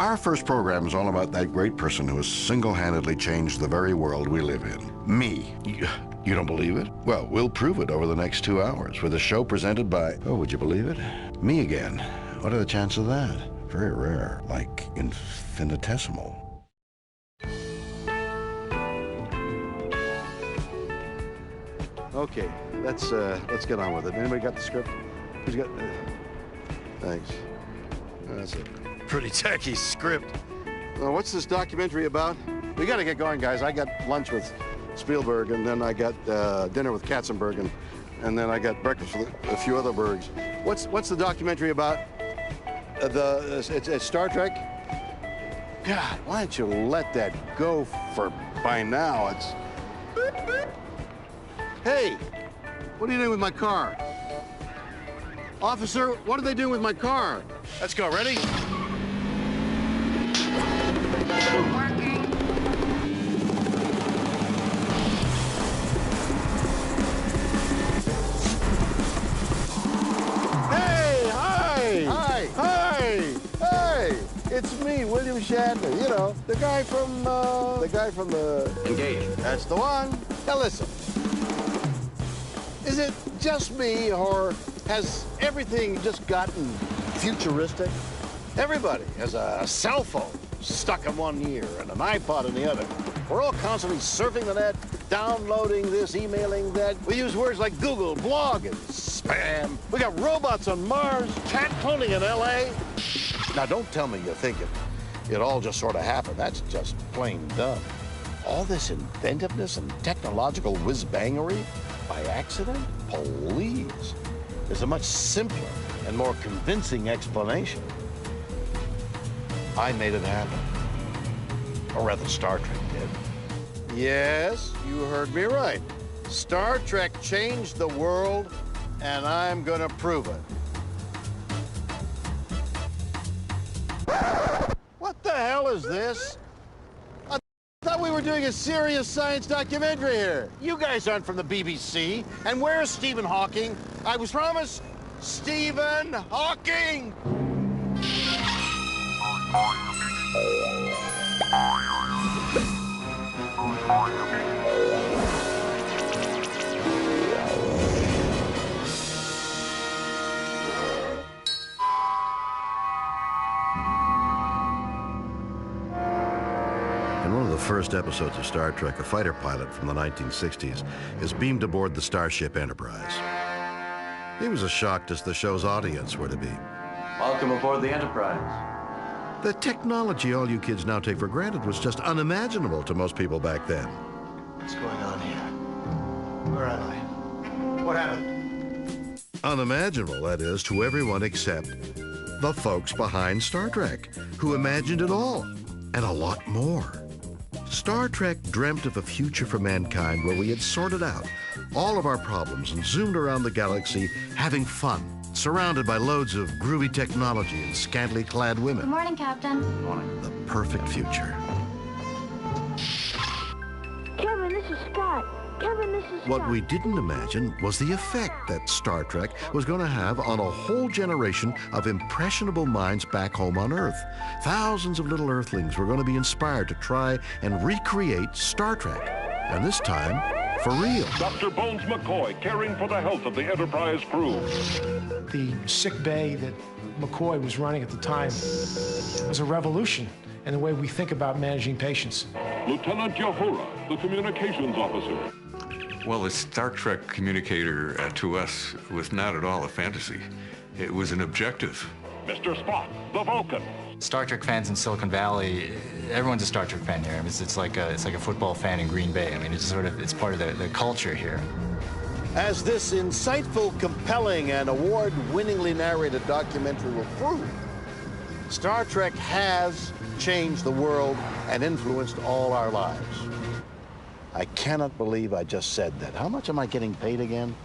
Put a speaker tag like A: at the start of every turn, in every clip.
A: Our first program is all about that great person who has single-handedly changed the very world we live in. Me. You don't believe it? Well, we'll prove it over the next 2 hours with a show presented by, oh, would you believe it? Me again. What are the chances of that? Very rare, like infinitesimal. Okay, let's get on with it. Anybody got the script? Who's got? Thanks. That's a pretty tacky script. What's this documentary about? We got to get going, guys. I got lunch with Spielberg, and then I got dinner with Katzenberg, and then I got breakfast with a few other Bergs. What's the documentary about? It's Star Trek? God, why don't you let that go for by now? It's... Hey, what are you doing with my car? Officer, what are they doing with my car? Let's go, ready? Hey, it's me, William Shatner. You know, the guy from the... Engaged. That's the one. Now listen, is it just me, or has everything just gotten futuristic? Everybody has a cell phone stuck in one ear and an iPod in the other. We're all constantly surfing the net, downloading this, emailing that. We use words like Google, blog, and spam. We got robots on Mars, cat cloning in LA. Now, don't tell me you think it all just sort of happened. That's just plain dumb. All this inventiveness and technological whiz-bangery by accident? Please. There's a much simpler and more convincing explanation. I made it happen. Or rather, Star Trek did. Yes, you heard me right. Star Trek changed the world, and I'm gonna prove it. What the hell is this? I thought we were doing a serious science documentary here. You guys aren't from the BBC. And where's Stephen Hawking? I was promised Stephen Hawking! In one of the first episodes of Star Trek, a fighter pilot from the 1960s is beamed aboard the Starship Enterprise. He was as shocked as the show's audience were to be.
B: Welcome aboard the Enterprise.
A: The technology all you kids now take for granted was just unimaginable to most people back then.
B: What's going on here? Where am I? What happened?
A: Unimaginable, that is, to everyone except the folks behind Star Trek, who imagined it all, and a lot more. Star Trek dreamt of a future for mankind where we had sorted out all of our problems and zoomed around the galaxy having fun, surrounded by loads of groovy technology and scantily clad women.
C: Good morning, Captain.
B: Good morning.
A: The perfect future.
C: Kevin, this is Scott. Kevin, this is Scott.
A: What we didn't imagine was the effect that Star Trek was going to have on a whole generation of impressionable minds back home on Earth. Thousands of little Earthlings were going to be inspired to try and recreate Star Trek. And this time, for real.
D: Dr. Bones McCoy, caring for the health of the Enterprise crew.
E: The sick bay that McCoy was running at the time was a revolution in the way we think about managing patients.
D: Lieutenant Uhura, the communications officer.
F: Well, the Star Trek communicator to us was not at all a fantasy. It was an objective.
D: Mr. Spock, the Vulcan.
G: Star Trek fans in Silicon Valley, everyone's a Star Trek fan here. I mean, it's like a football fan in Green Bay. I mean, it's part of the culture here.
H: As this insightful, compelling, and award-winningly narrated documentary will prove, Star Trek has changed the world and influenced all our lives. I cannot believe I just said that. How much am I getting paid again?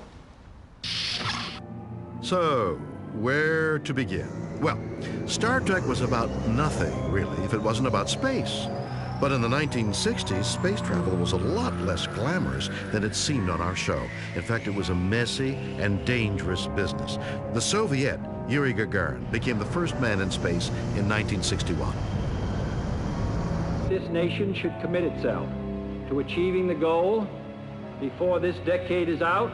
A: So, where to begin? Well, Star Trek was about nothing, really, if it wasn't about space. But in the 1960s, space travel was a lot less glamorous than it seemed on our show. In fact, it was a messy and dangerous business. The Soviet, Yuri Gagarin, became the first man in space in 1961.
I: this nation should commit itself to achieving the goal before this decade is out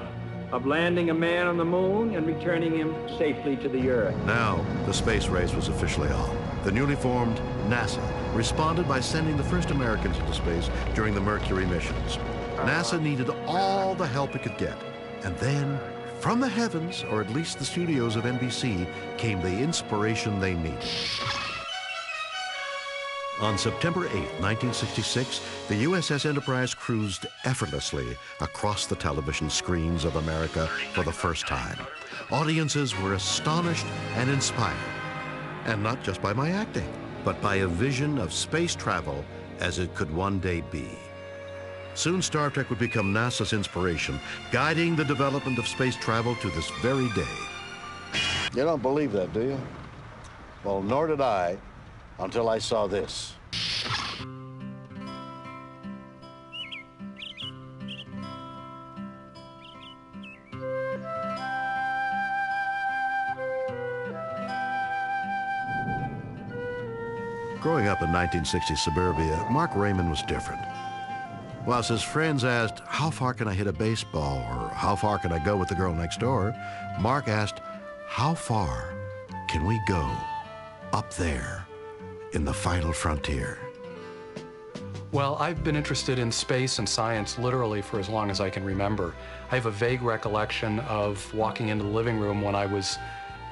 I: of landing a man on the moon and returning him safely to the Earth.
H: Now, the space race was officially on. The newly formed NASA responded by sending the first Americans into space during the Mercury missions. NASA needed all the help it could get. And then, from the heavens, or at least the studios of NBC, came the inspiration they needed. On September 8, 1966, the USS Enterprise cruised effortlessly across the television screens of America for the first time. Audiences were astonished and inspired. And not just by my acting, but by a vision of space travel as it could one day be. Soon Star Trek would become NASA's inspiration, guiding the development of space travel to this very day.
A: You don't believe that, do you? Well, nor did I, until I saw this.
H: Growing up in 1960 suburbia, Mark Raymond was different. Whilst his friends asked, how far can I hit a baseball, or how far can I go with the girl next door, Mark asked, how far can we go up there in the final frontier?
J: Well, I've been interested in space and science literally for as long as I can remember. I have a vague recollection of walking into the living room when I was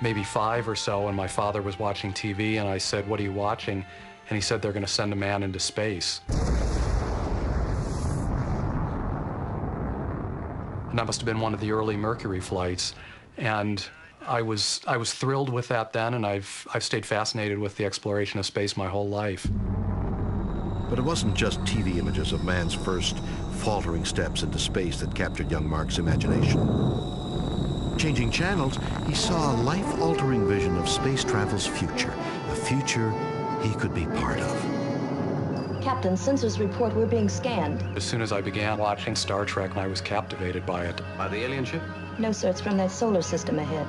J: maybe 5 or so, and my father was watching TV, and I said, "What are you watching?" And he said, "They're going to send a man into space." And that must have been one of the early Mercury flights, and I was thrilled with that then, and I've stayed fascinated with the exploration of space my whole life.
H: But it wasn't just TV images of man's first faltering steps into space that captured young Mark's imagination. Changing channels, he saw a life-altering vision of space travel's future, a future he could be part of.
K: Captain, sensors report we're being scanned.
J: As soon as I began watching Star Trek, I was captivated by it.
B: By the alien ship?
K: No, sir, it's from that solar system ahead.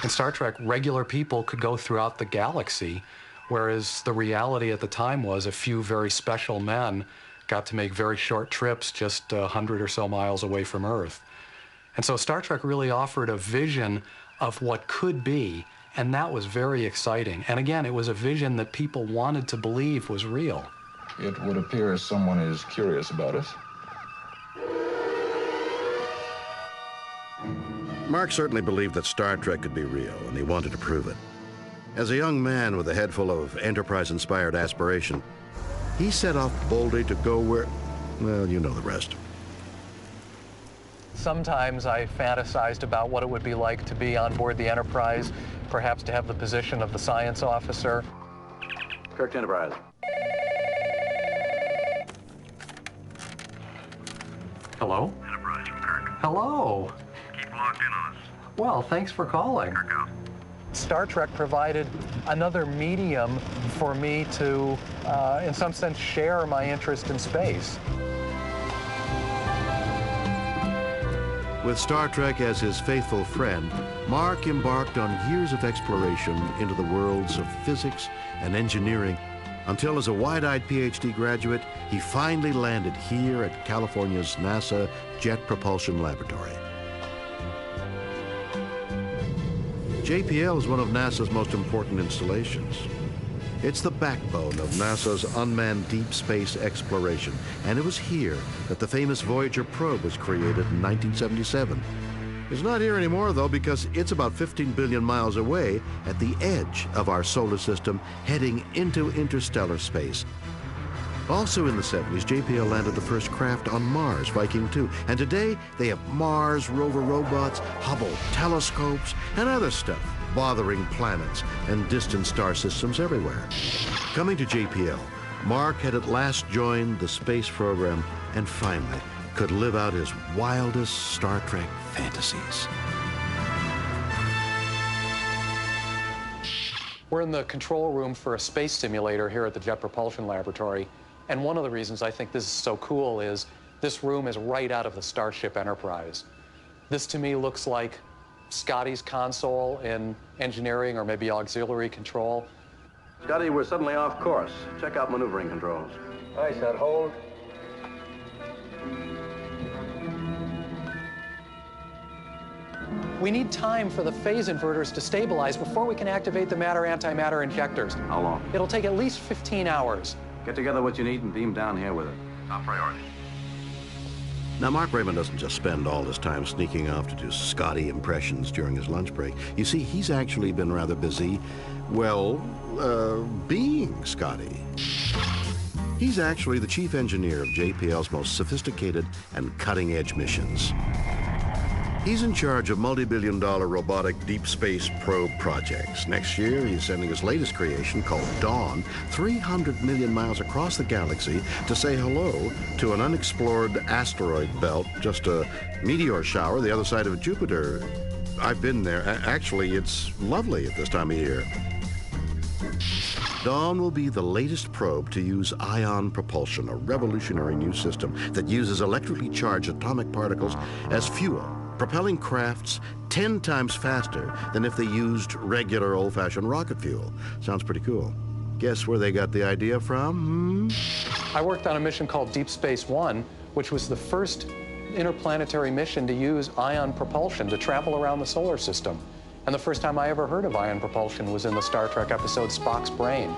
J: In Star Trek, regular people could go throughout the galaxy, whereas the reality at the time was a few very special men got to make very short trips just 100 or so miles away from Earth. And so Star Trek really offered a vision of what could be, and that was very exciting. And again, it was a vision that people wanted to believe was real.
L: It would appear as someone is curious about us.
H: Mark certainly believed that Star Trek could be real, and he wanted to prove it. As a young man with a head full of Enterprise-inspired aspiration, he set off boldly to go where, well, you know the rest.
J: Sometimes I fantasized about what it would be like to be on board the Enterprise, perhaps to have the position of the science officer.
B: Kirk to Enterprise.
J: Hello?
M: Enterprise from Kirk.
J: Hello.
M: Keep locked in on us.
J: Well, thanks for calling.
M: Kirk out.
J: Star Trek provided another medium for me to, in some sense, share my interest in space.
H: With Star Trek as his faithful friend, Mark embarked on years of exploration into the worlds of physics and engineering until, as a wide-eyed PhD graduate, he finally landed here at California's NASA Jet Propulsion Laboratory. JPL is one of NASA's most important installations. It's the backbone of NASA's unmanned deep space exploration, and it was here that the famous Voyager probe was created in 1977. It's not here anymore, though, because it's about 15 billion miles away at the edge of our solar system, heading into interstellar space. Also in the 70s, JPL landed the first craft on Mars, Viking 2, and today they have Mars rover robots, Hubble telescopes, and other stuff bothering planets and distant star systems everywhere. Coming to JPL, Mark had at last joined the space program and finally could live out his wildest Star Trek fantasies.
J: We're in the control room for a space simulator here at the Jet Propulsion Laboratory. And one of the reasons I think this is so cool is this room is right out of the Starship Enterprise. This to me looks like Scotty's console in engineering or maybe auxiliary control.
N: Scotty, we're suddenly off course. Check out maneuvering controls.
O: Aye, sir. Hold.
J: We need time for the phase inverters to stabilize before we can activate the matter-antimatter injectors.
N: How long?
J: It'll take at least 15 hours.
N: Get together what you need and beam down here with it.
M: Top priority.
H: Now, Mark Raymond doesn't just spend all his time sneaking off to do Scotty impressions during his lunch break. You see, he's actually been rather busy, well, being Scotty. He's actually the chief engineer of JPL's most sophisticated and cutting-edge missions. He's in charge of multi-billion-dollar robotic deep space probe projects. Next year, he's sending his latest creation, called Dawn, 300 million miles across the galaxy to say hello to an unexplored asteroid belt, just a meteor shower the other side of Jupiter. I've been there. Actually, it's lovely at this time of year. Dawn will be the latest probe to use ion propulsion, a revolutionary new system that uses electrically charged atomic particles as fuel, propelling crafts 10 times faster than if they used regular old-fashioned rocket fuel. Sounds pretty cool. Guess where they got the idea from?
J: I worked on a mission called Deep Space One, which was the first interplanetary mission to use ion propulsion to travel around the solar system. And the first time I ever heard of ion propulsion was in the Star Trek episode Spock's Brain.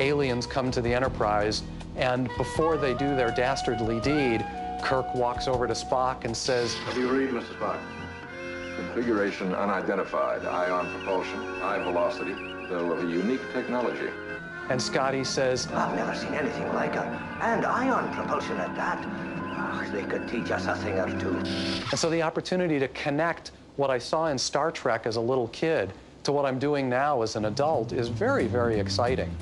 J: Aliens come to the Enterprise, and before they do their dastardly deed, Kirk walks over to Spock and says,
N: What do you read, Mr. Spock?
L: Configuration unidentified, ion propulsion, high velocity, though of a unique technology.
J: And Scotty says,
O: I've never seen anything like it. And ion propulsion at that. Oh, they could teach us a thing or two.
J: And so the opportunity to connect what I saw in Star Trek as a little kid to what I'm doing now as an adult is very, very exciting.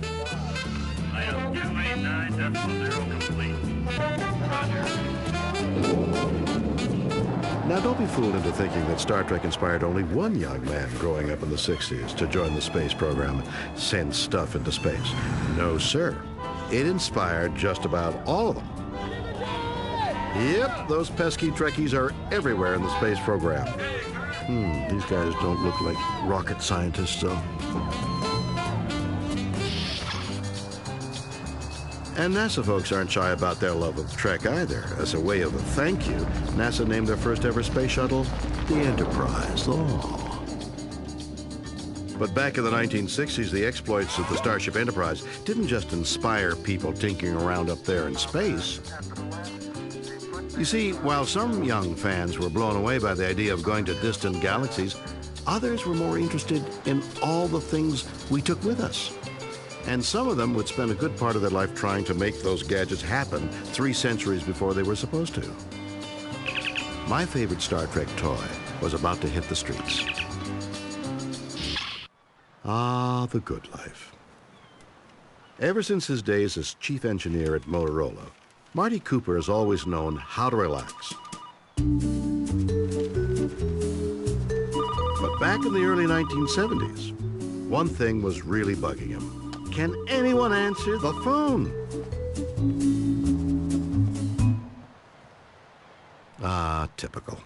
M: Item 289.0 complete. Roger.
H: Now, don't be fooled into thinking that Star Trek inspired only one young man growing up in the 60s to join the space program and send stuff into space. No, sir. It inspired just about all of them. Yep, those pesky Trekkies are everywhere in the space program. These guys don't look like rocket scientists, though. And NASA folks aren't shy about their love of Trek either. As a way of a thank you, NASA named their first ever space shuttle the Enterprise. Oh. But back in the 1960s, the exploits of the Starship Enterprise didn't just inspire people tinkering around up there in space. You see, while some young fans were blown away by the idea of going to distant galaxies, others were more interested in all the things we took with us. And some of them would spend a good part of their life trying to make those gadgets happen 3 centuries before they were supposed to. My favorite Star Trek toy was about to hit the streets. Ah, the good life. Ever since his days as chief engineer at Motorola, Marty Cooper has always known how to relax. But back in the early 1970s, one thing was really bugging him. Can anyone answer the phone? Ah, typical.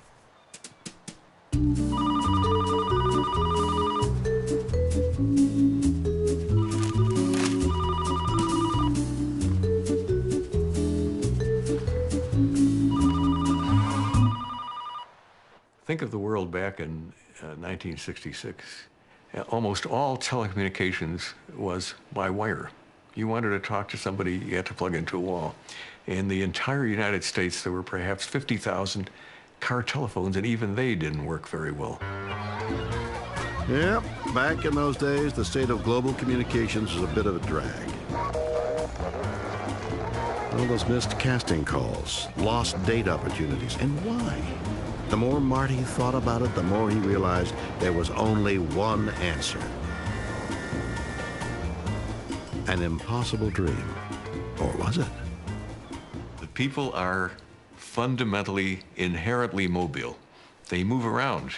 F: Think of the world back in 1966. Almost all telecommunications was by wire. You wanted to talk to somebody, you had to plug into a wall. In the entire United States, there were perhaps 50,000 car telephones, and even they didn't work very well.
H: Yep, back in those days, the state of global communications was a bit of a drag. All those missed casting calls, lost date opportunities, and why? The more Marty thought about it, the more he realized there was only one answer. An impossible dream. Or was it?
F: But people are fundamentally, inherently mobile. They move around.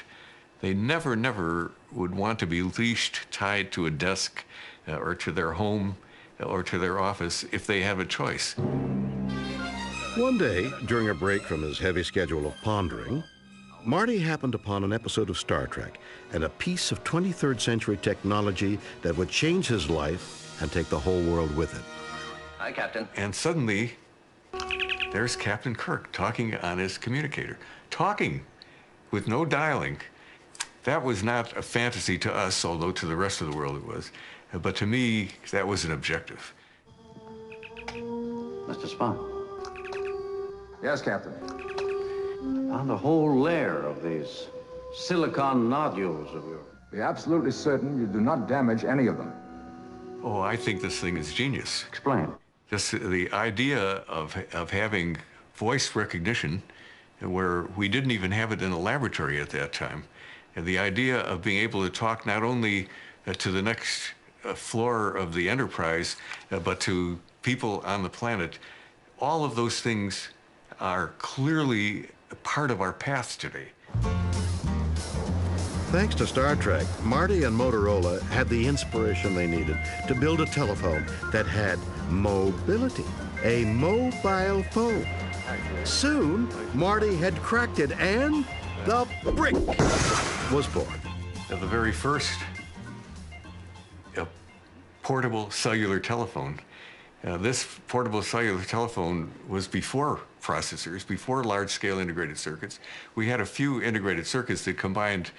F: They never would want to be leashed, tied to a desk or to their home or to their office if they have a choice.
H: One day, during a break from his heavy schedule of pondering, Marty happened upon an episode of Star Trek and a piece of 23rd century technology that would change his life and take the whole world with it.
N: Hi, Captain.
F: And suddenly, there's Captain Kirk talking on his communicator. Talking with no dialing. That was not a fantasy to us, although to the rest of the world it was. But to me, that was an objective.
N: Mr. Spock.
L: Yes, Captain.
N: Found a whole layer of these silicon nodules of yours.
L: Be absolutely certain you do not damage any of them.
F: Oh, I think this thing is genius.
N: Explain.
F: Just the idea of having voice recognition where we didn't even have it in a laboratory at that time. And the idea of being able to talk not only to the next floor of the Enterprise, but to people on the planet, all of those things are clearly part of our past today.
H: Thanks to Star Trek, Marty and Motorola had the inspiration they needed to build a telephone that had mobility, a mobile phone. Soon, Marty had cracked it, and the brick was born.
F: The very first portable cellular telephone. This portable cellular telephone was before processors, before large-scale integrated circuits. We had a few integrated circuits that combined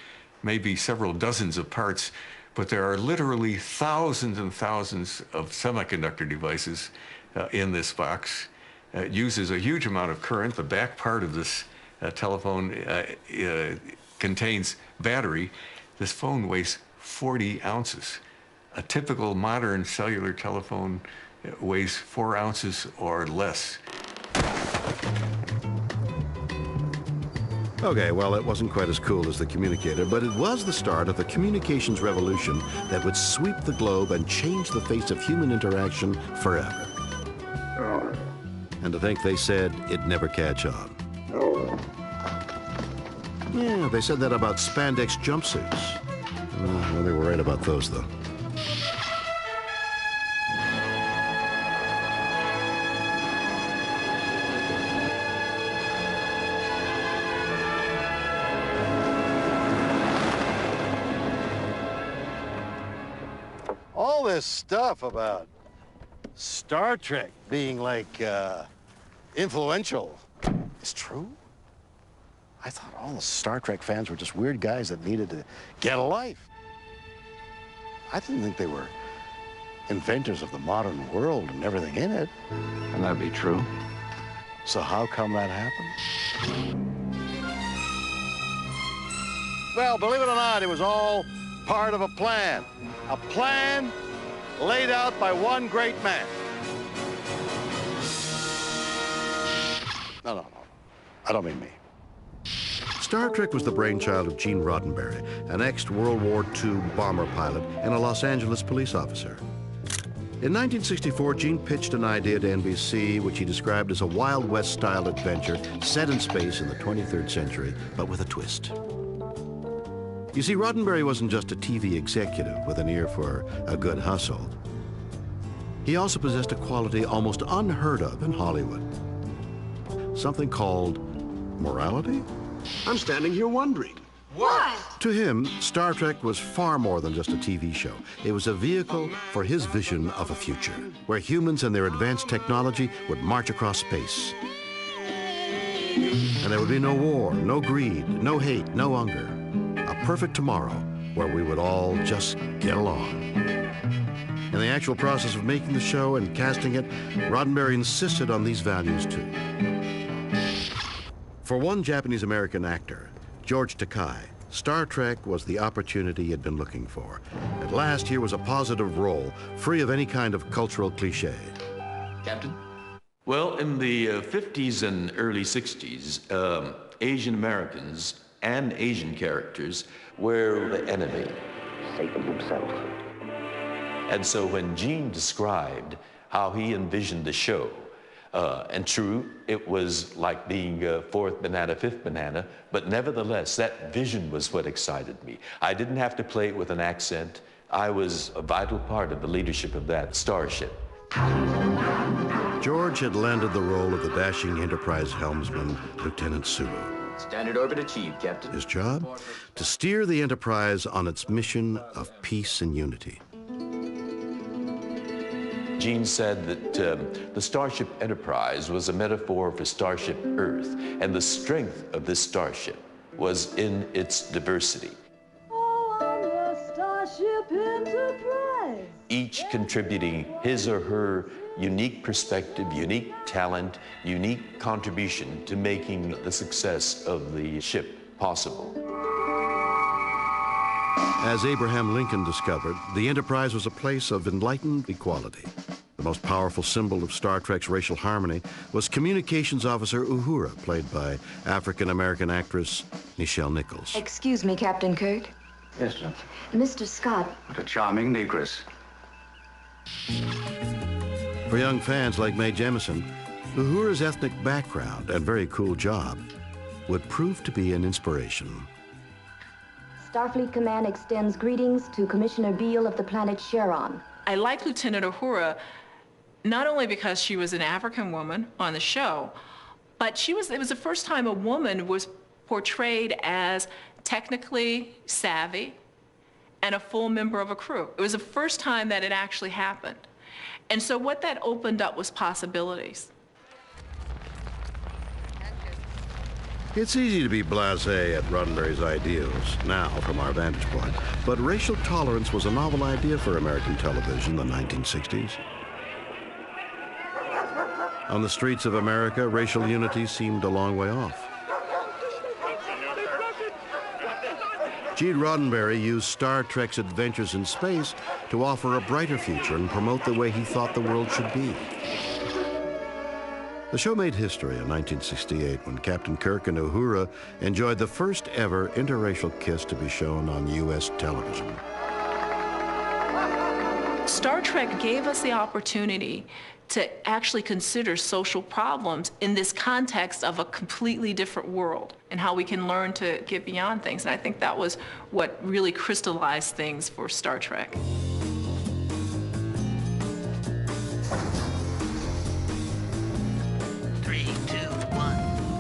F: maybe several dozens of parts, but there are literally thousands and thousands of semiconductor devices in this box. It uses a huge amount of current. The back part of this telephone contains battery. This phone weighs 40 ounces. A typical modern cellular telephone weighs 4 ounces or less.
H: Okay, well, it wasn't quite as cool as the communicator, but it was the start of the communications revolution that would sweep the globe and change the face of human interaction forever. And to think they said it'd never catch on. Yeah, they said that about spandex jumpsuits. Well, they were right about those, though.
A: All this stuff about Star Trek being like influential is true? I thought all the Star Trek fans were just weird guys that needed to get a life. I didn't think they were inventors of the modern world and everything in it.
N: Can that be true?
A: So how come that happened? Well, believe it or not, it was all part of a plan. A plan laid out by one great man. No. I don't mean me.
H: Star Trek was the brainchild of Gene Roddenberry, an ex-World War II bomber pilot and a Los Angeles police officer. In 1964, Gene pitched an idea to NBC, which he described as a Wild West-style adventure set in space in the 23rd century, but with a twist. You see, Roddenberry wasn't just a TV executive with an ear for a good hustle. He also possessed a quality almost unheard of in Hollywood. Something called morality?
P: I'm standing here wondering.
C: What?
H: To him, Star Trek was far more than just a TV show. It was a vehicle for his vision of a future, where humans and their advanced technology would march across space. And there would be no war, no greed, no hate, no hunger. A perfect tomorrow where we would all just get along. In the actual process of making the show and casting it, Roddenberry insisted on these values too. For one Japanese-American actor, George Takei, Star Trek was the opportunity he had been looking for. At last, here was a positive role, free of any kind of cultural cliche.
Q: Captain? Well, in the 50s and early 60s, Asian Americans and Asian characters were the enemy.
O: Satan himself.
Q: And so when Gene described how he envisioned the show, and true, it was like being fourth banana, fifth banana, but nevertheless, that vision was what excited me. I didn't have to play it with an accent. I was a vital part of the leadership of that starship.
H: George had landed the role of the dashing Enterprise helmsman, Lieutenant Sulu.
R: Standard orbit achieved, Captain.
H: His job? To steer the Enterprise on its mission of peace and unity.
Q: Gene said that the Starship Enterprise was a metaphor for Starship Earth, and the strength of this starship was in its diversity.
S: Starship Enterprise.
Q: Each contributing his or her unique perspective, unique talent, unique contribution to making the success of the ship possible.
H: As Abraham Lincoln discovered, the Enterprise was a place of enlightened equality. The most powerful symbol of Star Trek's racial harmony was Communications Officer Uhura, played by African-American actress Nichelle Nichols.
K: Excuse me, Captain Kirk.
N: Yes, sir.
K: Mr. Scott.
N: What a charming negress.
H: For young fans like Mae Jemison, Uhura's ethnic background and very cool job would prove to be an inspiration.
K: Starfleet Command extends greetings to Commissioner Beale of the planet Charon.
T: I like Lieutenant Uhura not only because she was an African woman on the show, but it was the first time a woman was portrayed as technically savvy and a full member of a crew. It was the first time that it actually happened. And so what that opened up was possibilities.
H: It's easy to be blasé at Roddenberry's ideals now from our vantage point, but racial tolerance was a novel idea for American television in the 1960s. On the streets of America, racial unity seemed a long way off. Gene Roddenberry used Star Trek's adventures in space to offer a brighter future and promote the way he thought the world should be. The show made history in 1968 when Captain Kirk and Uhura enjoyed the first ever interracial kiss to be shown on U.S. television.
T: Star Trek gave us the opportunity to actually consider social problems in this context of a completely different world and how we can learn to get beyond things. And I think that was what really crystallized things for Star Trek.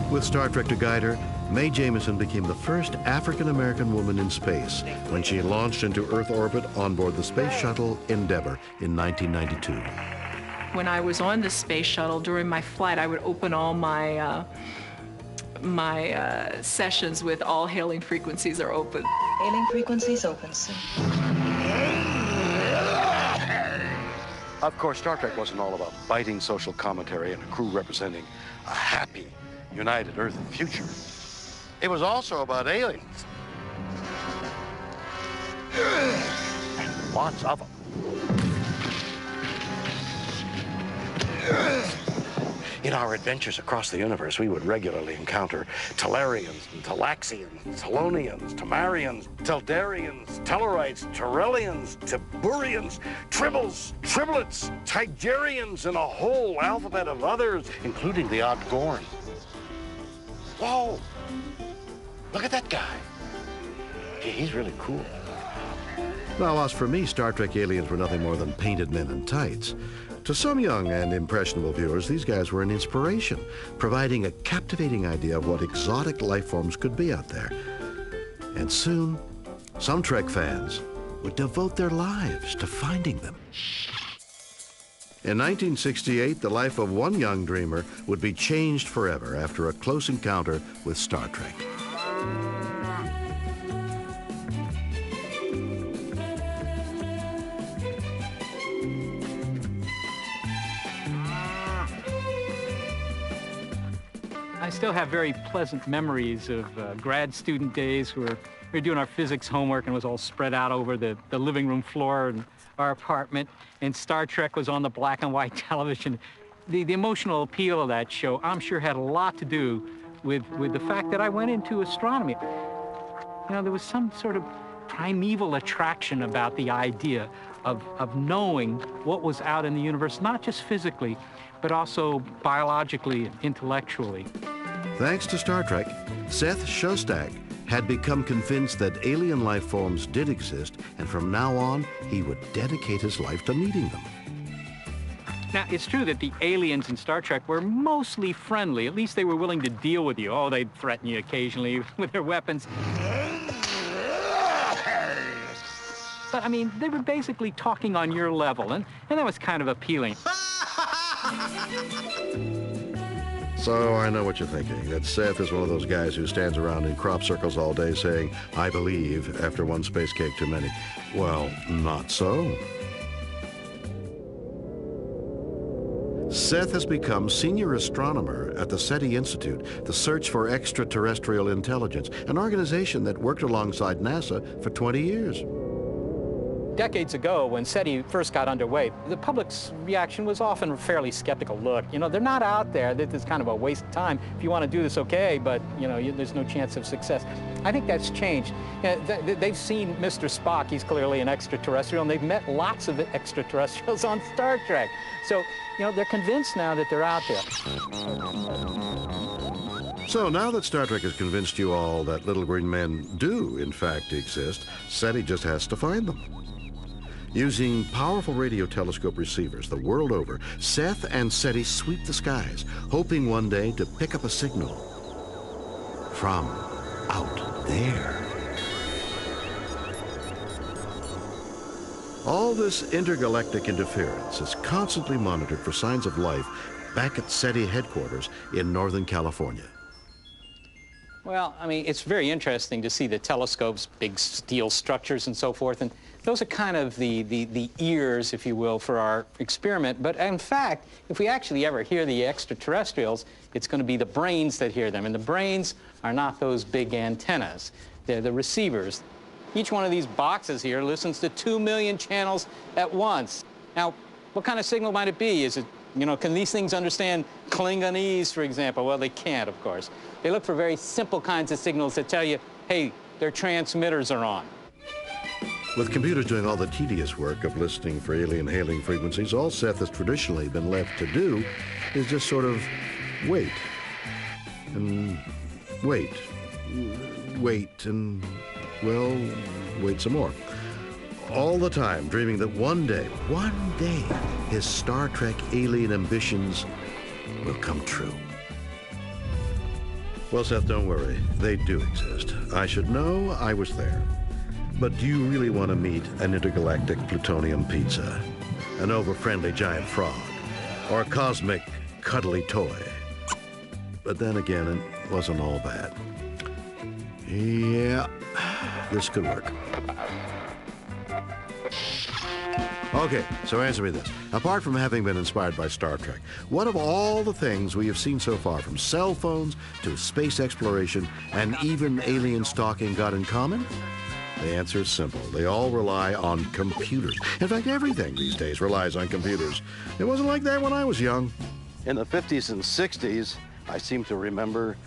H: With Star Trek to guide her, Mae Jemison became the first African-American woman in space when she launched into Earth orbit on board the space shuttle Endeavour in 1992.
T: When I was on the space shuttle during my flight, I would open all my sessions with all hailing frequencies are open.
K: Hailing frequencies open, sir.
P: Of course, Star Trek wasn't all about biting social commentary and a crew representing a happy, united Earth and future. It was also about aliens. And lots of them. In our adventures across the universe, we would regularly encounter Tellarians, and Talaxians, Telonians, Tamarians, Teldarians, Tellarites, Terrellians, Tiburians, Tribbles, Triplets, Tigerians, and a whole alphabet of others, including the odd Gorn. Whoa! Look at that guy. He's really cool.
H: Now, as for me, Star Trek aliens were nothing more than painted men in tights. To some young and impressionable viewers, these guys were an inspiration, providing a captivating idea of what exotic life forms could be out there. And soon, some Trek fans would devote their lives to finding them. In 1968, the life of one young dreamer would be changed forever after a close encounter with Star Trek.
I: I still have very pleasant memories of grad student days where we were doing our physics homework and it was all spread out over the living room floor in our apartment, and Star Trek was on the black and white television. The emotional appeal of that show, I'm sure, had a lot to do with the fact that I went into astronomy. You know, there was some sort of primeval attraction about the idea of knowing what was out in the universe, not just physically, but also biologically and intellectually.
H: Thanks to Star Trek, Seth Shostak had become convinced that alien life forms did exist, and from now on, he would dedicate his life to meeting them.
I: Now, it's true that the aliens in Star Trek were mostly friendly. At least they were willing to deal with you. Oh, they'd threaten you occasionally with their weapons. But, I mean, they were basically talking on your level, and that was kind of appealing.
H: So I know what you're thinking, that Seth is one of those guys who stands around in crop circles all day saying, "I believe," after one space cake too many. Well, not so. Seth has become senior astronomer at the SETI Institute, the Search for Extraterrestrial Intelligence, an organization that worked alongside NASA for 20 years.
I: Decades ago, when SETI first got underway, the public's reaction was often fairly skeptical. Look, you know, they're not out there. This is kind of a waste of time. If you want to do this, okay, but, you know, there's no chance of success. I think that's changed. They've seen Mr. Spock. He's clearly an extraterrestrial, and they've met lots of extraterrestrials on Star Trek. So, you know, they're convinced now that they're out there.
H: So now that Star Trek has convinced you all that little green men do, in fact, exist, SETI just has to find them. Using powerful radio telescope receivers the world over, Seth and SETI sweep the skies, hoping one day to pick up a signal from out there. All this intergalactic interference is constantly monitored for signs of life back at SETI headquarters in Northern California.
I: Well, I mean, it's very interesting to see the telescopes, big steel structures and so forth, and those are kind of the ears, if you will, for our experiment. But in fact, if we actually ever hear the extraterrestrials, it's going to be the brains that hear them. And the brains are not those big antennas. They're the receivers. Each one of these boxes here listens to 2 million channels at once. Now, what kind of signal might it be? Is it, you know, can these things understand Klingonese, for example? Well, they can't, of course. They look for very simple kinds of signals that tell you, hey, their transmitters are on.
H: With computers doing all the tedious work of listening for alien hailing frequencies, all Seth has traditionally been left to do is just sort of wait. And wait. Wait and, well, wait some more. All the time dreaming that one day, his Star Trek alien ambitions will come true. Well, Seth, don't worry. They do exist. I should know I was there. But do you really want to meet an intergalactic plutonium pizza, an over-friendly giant frog, or a cosmic cuddly toy? But then again, it wasn't all bad. Yeah, this could work. Okay, so answer me this. Apart from having been inspired by Star Trek, what of all the things we have seen so far, from cell phones to space exploration and even alien stalking, got in common? The answer is simple. They all rely on computers. In fact, everything these days relies on computers. It wasn't like that when I was young.
A: In the 50s and 60s, I seem to remember,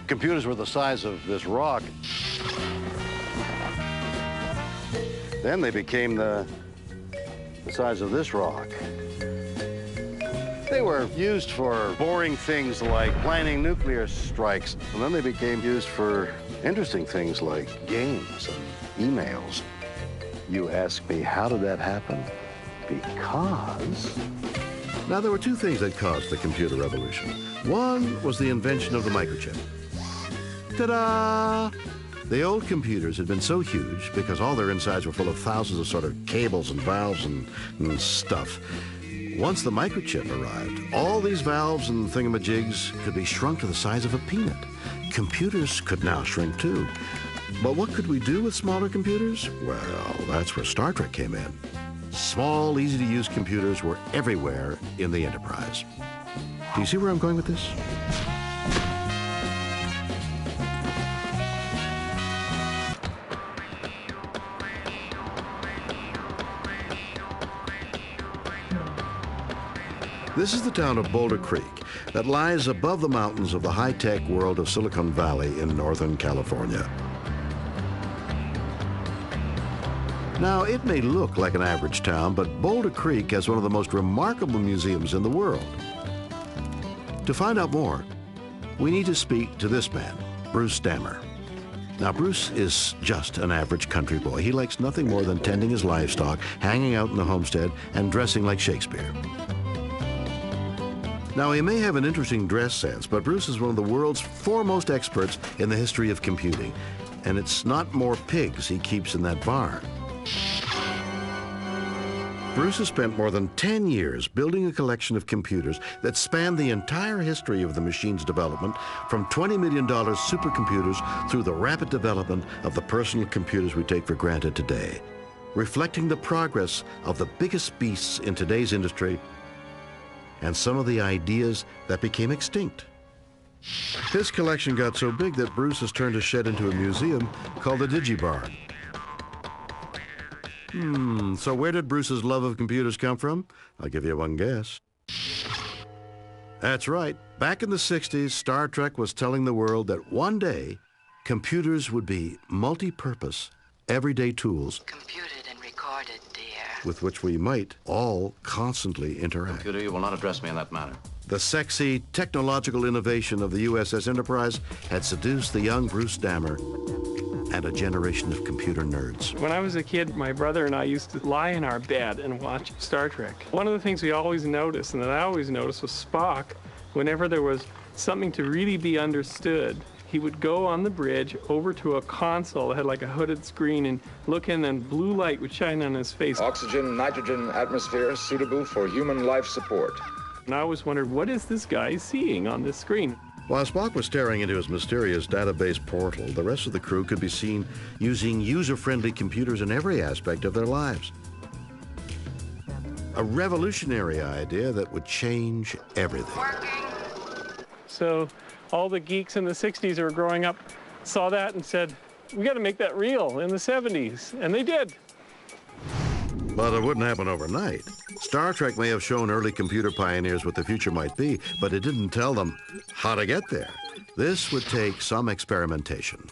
A: computers were the size of this rock. Then they became the size of this rock. They were used for boring things like planning nuclear strikes. And then they became used for interesting things like games and emails. You ask me, how did that happen? Because...
H: Now, there were two things that caused the computer revolution. One was the invention of the microchip. Ta-da! The old computers had been so huge because all their insides were full of thousands of sort of cables and valves and stuff. Once the microchip arrived, all these valves and thingamajigs could be shrunk to the size of a peanut. Computers could now shrink too. But what could we do with smaller computers? Well, that's where Star Trek came in. Small, easy-to-use computers were everywhere in the Enterprise. Do you see where I'm going with this? This is the town of Boulder Creek that lies above the mountains of the high-tech world of Silicon Valley in Northern California. Now, it may look like an average town, but Boulder Creek has one of the most remarkable museums in the world. To find out more, we need to speak to this man, Bruce Stammer. Now, Bruce is just an average country boy. He likes nothing more than tending his livestock, hanging out in the homestead, and dressing like Shakespeare. Now, he may have an interesting dress sense, but Bruce is one of the world's foremost experts in the history of computing. And it's not more pigs he keeps in that barn. Bruce has spent more than 10 years building a collection of computers that span the entire history of the machine's development, from $20 million supercomputers through the rapid development of the personal computers we take for granted today, reflecting the progress of the biggest beasts in today's industry and some of the ideas that became extinct. His collection got so big that Bruce has turned his shed into a museum called the DigiBarn. So where did Bruce's love of computers come from? I'll give you one guess. That's right. Back in the 60s, Star Trek was telling the world that one day, computers would be multi-purpose, everyday tools
U: Computed and recorded, dear.
H: with which we might all constantly interact.
N: Computer, you will not address me in that manner.
H: The sexy, technological innovation of the USS Enterprise had seduced the young Bruce Dammer and a generation of computer nerds.
V: When I was a kid, my brother and I used to lie in our bed and watch Star Trek. One of the things we always noticed, and that I always noticed, was Spock, whenever there was something to really be understood, he would go on the bridge over to a console that had like a hooded screen and look in, and blue light would shine on his face.
W: Oxygen, nitrogen atmosphere suitable for human life support.
V: And I always wondered, what is this guy seeing on this screen?
H: While Spock was staring into his mysterious database portal, the rest of the crew could be seen using user-friendly computers in every aspect of their lives. A revolutionary idea that would change everything.
V: So all the geeks in the 60s who were growing up saw that and said, we got to make that real in the 70s. And they did.
H: But it wouldn't happen overnight. Star Trek may have shown early computer pioneers what the future might be, but it didn't tell them how to get there. This would take some experimentation.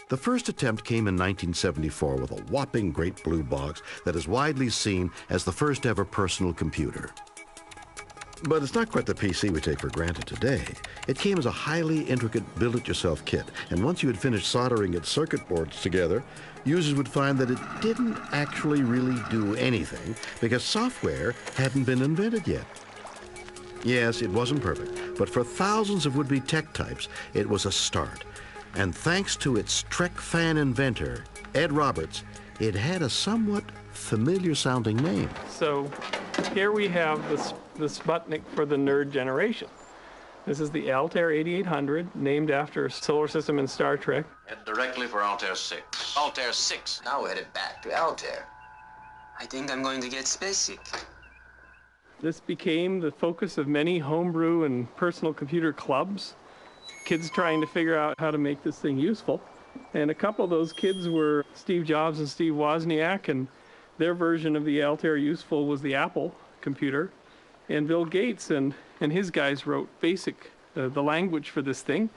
H: The first attempt came in 1974 with a whopping great blue box that is widely seen as the first ever personal computer. But it's not quite the PC we take for granted today. It came as a highly intricate build-it-yourself kit, and once you had finished soldering its circuit boards together, users would find that it didn't actually really do anything because software hadn't been invented yet. Yes, it wasn't perfect, but for thousands of would-be tech types, it was a start. And thanks to its Trek fan inventor, Ed Roberts, it had a somewhat familiar-sounding name.
V: So here we have the Sputnik for the nerd generation. This is the Altair 8800, named after a solar system in Star Trek.
N: Head directly for Altair 6. Altair 6.
R: Now we're headed back to Altair. I think I'm going to get spacesick.
V: This became the focus of many homebrew and personal computer clubs. Kids trying to figure out how to make this thing useful. And a couple of those kids were Steve Jobs and Steve Wozniak, and their version of the Altair Useful was the Apple computer. And Bill Gates and his guys wrote BASIC, the language for this thing,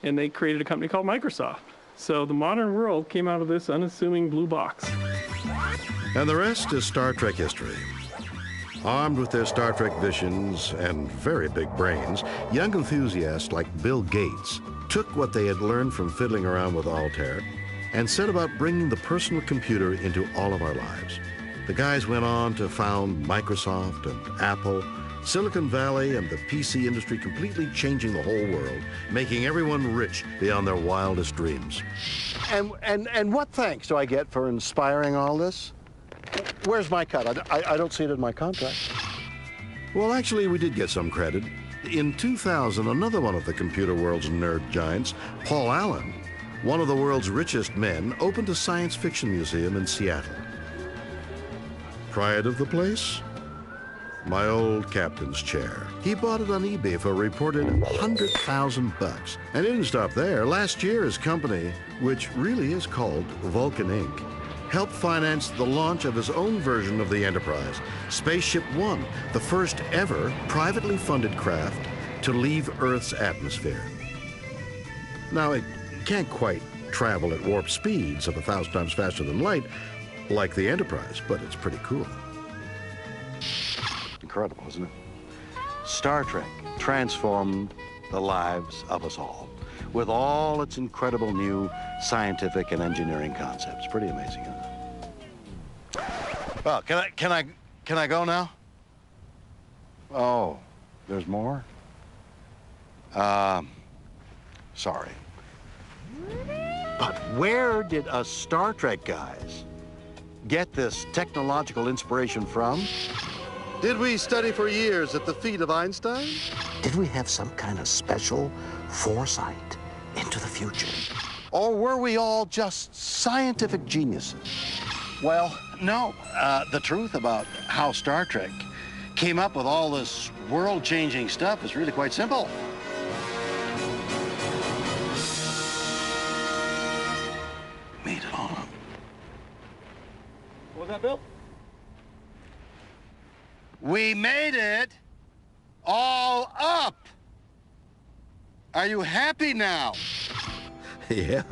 V: and they created a company called Microsoft. So the modern world came out of this unassuming blue box.
H: And the rest is Star Trek history. Armed with their Star Trek visions and very big brains, young enthusiasts like Bill Gates took what they had learned from fiddling around with Altair and set about bringing the personal computer into all of our lives. The guys went on to found Microsoft and Apple, Silicon Valley and the PC industry completely changing the whole world, making everyone rich beyond their wildest dreams.
A: And what thanks do I get for inspiring all this? Where's my cut? I don't see it in my contract.
H: Well, actually, we did get some credit. In 2000, another one of the computer world's nerd giants, Paul Allen, one of the world's richest men, opened a science fiction museum in Seattle. Pride of the place? My old captain's chair. He bought it on eBay for a reported $100,000. And it didn't stop there. Last year, his company, which really is called Vulcan Inc., helped finance the launch of his own version of the Enterprise, Spaceship One, the first ever privately funded craft to leave Earth's atmosphere. Now, it can't quite travel at warp speeds of 1,000 times faster than light, like the Enterprise, but it's pretty cool.
A: Incredible, isn't it? Star Trek transformed the lives of us all.
H: with all its incredible new scientific and engineering concepts. Pretty amazing, huh? Well, can I go now? Oh, there's more? Sorry. But where did us Star Trek guys get this technological inspiration from? Did we study for years at the feet of Einstein? Did we have some kind of special foresight into the future? Or were we all just scientific geniuses? Well, no. The truth about how Star Trek came up with all this world-changing stuff is really quite simple. Made it all up.
A: What was that, Bill?
H: We made it all up. Are you happy now?
D: Yeah,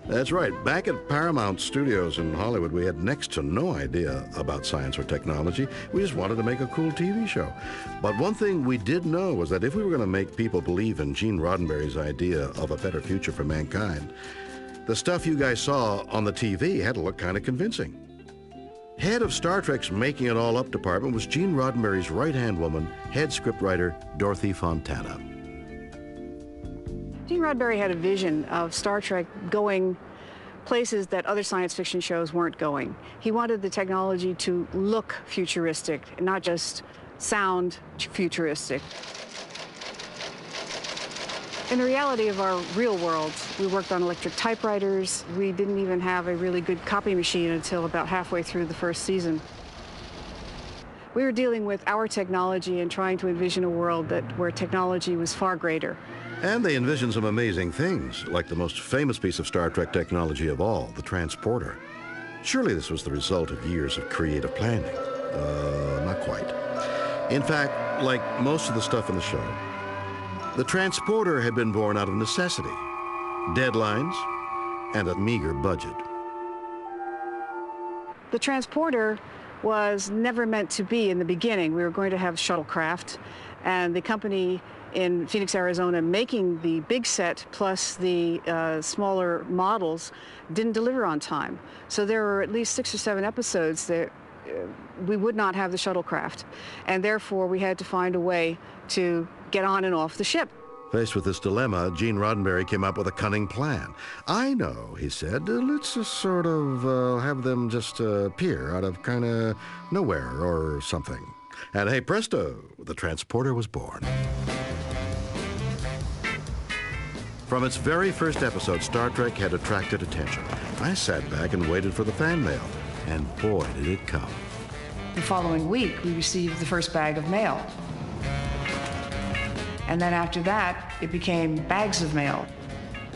D: that's right. Back at Paramount Studios in Hollywood, we had next to no idea about science or technology. We just wanted to make a cool TV show. But one thing we did know was that if we were going to make people believe in Gene Roddenberry's idea of a better future for mankind, the stuff you guys saw on the TV had to look kind of convincing. Head of Star Trek's Making It All Up department was Gene Roddenberry's right-hand woman, head scriptwriter Dorothy Fontana.
E: Gene Roddenberry had a vision of Star Trek going places that other science fiction shows weren't going. He wanted the technology to look futuristic, not just sound futuristic. In the reality of our real world, we worked on electric typewriters. We didn't even have a really good copy machine until about halfway through the first season. We were dealing with our technology and trying to envision a world where technology was far greater.
D: And they envisioned some amazing things, like the most famous piece of Star Trek technology of all, the transporter. Surely this was the result of years of creative planning. Not quite. In fact, like most of the stuff in the show, the transporter had been born out of necessity, deadlines, and a meager budget.
E: The transporter was never meant to be in the beginning. We were going to have shuttlecraft, and the company in Phoenix, Arizona, making the big set plus the smaller models didn't deliver on time. So there were at least 6 or 7 episodes that we would not have the shuttlecraft, and therefore we had to find a way to get on and off the ship.
D: Faced with this dilemma, Gene Roddenberry came up with a cunning plan. I know, he said, let's just sort of have them just appear out of kind of nowhere or something. And hey, presto, the transporter was born. From its very first episode, Star Trek had attracted attention. I sat back and waited for the fan mail, and boy, did it come.
E: The following week, we received the first bag of mail. And then after that, it became bags of mail,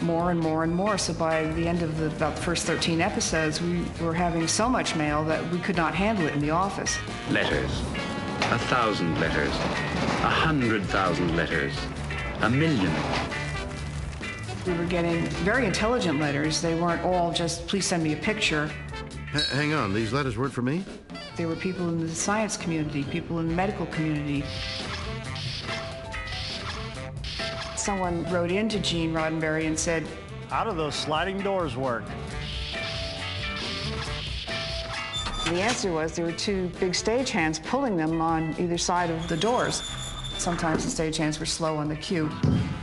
E: more and more and more. So by the end of about the first 13 episodes, we were having so much mail that we could not handle it in the office.
G: Letters, 1,000 letters, 100,000 letters, 1,000,000.
E: We were getting very intelligent letters. They weren't all just, please send me a picture.
D: Hang on, these letters weren't for me?
E: There were people in the science community, people in the medical community. Someone wrote into Gene Roddenberry and said,
A: "How do those sliding doors work?"
E: The answer was there were 2 big stagehands pulling them on either side of the doors. Sometimes the stagehands were slow on the cue,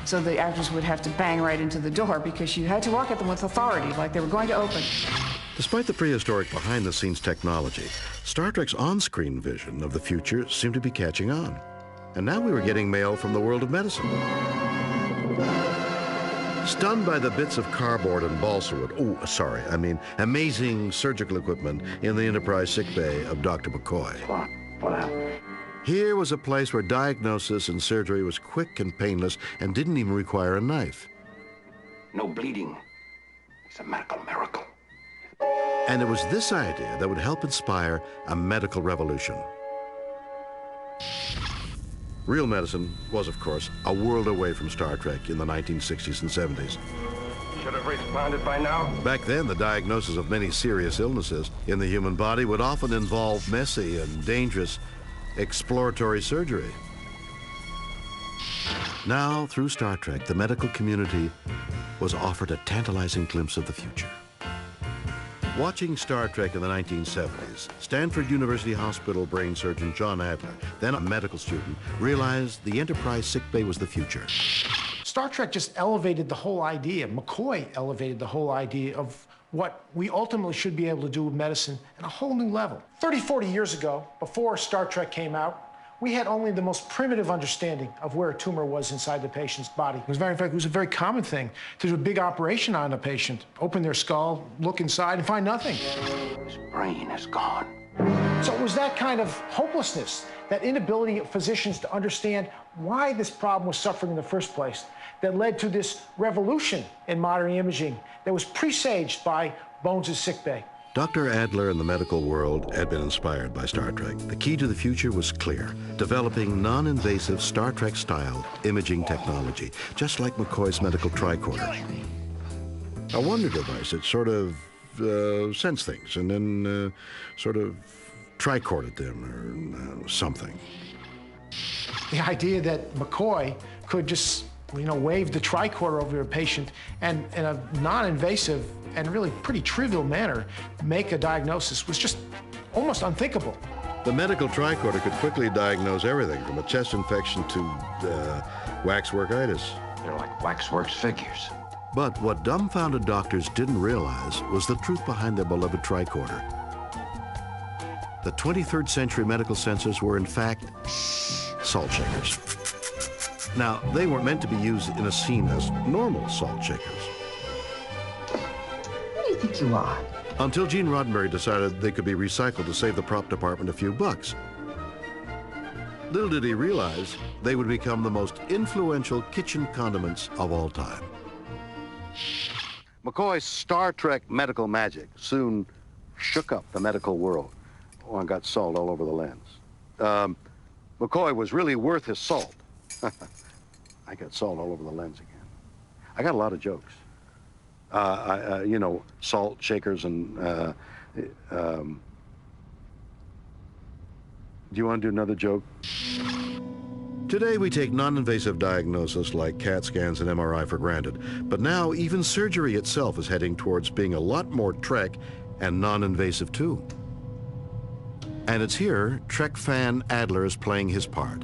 E: so the actors would have to bang right into the door because you had to walk at them with authority, like they were going to open.
D: Despite the prehistoric behind-the-scenes technology, Star Trek's on-screen vision of the future seemed to be catching on. And now we were getting mail from the world of medicine. Stunned by the bits of cardboard and balsa wood, amazing surgical equipment in the Enterprise sickbay of Dr. McCoy.
N: What happened?
D: Here was a place where diagnosis and surgery was quick and painless and didn't even require a knife.
N: No bleeding. It's a medical miracle.
D: And it was this idea that would help inspire a medical revolution. Real medicine was, of course, a world away from Star Trek in the 1960s and 70s.
W: Should have responded by now.
D: Back then, the diagnosis of many serious illnesses in the human body would often involve messy and dangerous exploratory surgery. Now, through Star Trek, the medical community was offered a tantalizing glimpse of the future. Watching Star Trek in the 1970s, Stanford University Hospital brain surgeon John Adler, then a medical student, realized the Enterprise sickbay was the future.
B: Star Trek just elevated the whole idea. McCoy elevated the whole idea of what we ultimately should be able to do with medicine at a whole new level. 30, 40 years ago, before Star Trek came out, we had only the most primitive understanding of where a tumor was inside the patient's body. In fact, it was a very common thing to do a big operation on a patient, open their skull, look inside, and find nothing.
N: His brain is gone.
B: So it was that kind of hopelessness, that inability of physicians to understand why this problem was suffering in the first place, that led to this revolution in modern imaging that was presaged by Bones' sickbay.
D: Dr. Adler and the medical world had been inspired by Star Trek. The key to the future was clear: developing non-invasive Star Trek-style imaging technology, just like McCoy's medical tricorder. A wonder device that sort of sensed things and then sort of tricorded them or something.
B: The idea that McCoy could just, wave the tricorder over a patient and in a non-invasive and really pretty trivial manner make a diagnosis was just almost unthinkable.
D: The medical tricorder could quickly diagnose everything from a chest infection to waxworkitis.
N: They're like waxworks figures.
D: But what dumbfounded doctors didn't realize was the truth behind their beloved tricorder. The 23rd century medical sensors were in fact salt shakers. Now, they weren't meant to be used in a scene as normal salt shakers.
O: Who do you think you are?
D: Until Gene Roddenberry decided they could be recycled to save the prop department a few bucks. Little did he realize they would become the most influential kitchen condiments of all time.
H: McCoy's Star Trek medical magic soon shook up the medical world. Oh, and got salt all over the lens. McCoy was really worth his salt. I got salt all over the lens again. I got a lot of jokes. Salt shakers and... do you want to do another joke?
D: Today, we take non-invasive diagnosis like CAT scans and MRI for granted. But now, even surgery itself is heading towards being a lot more Trek and non-invasive, too. And it's here Trek fan Adler is playing his part.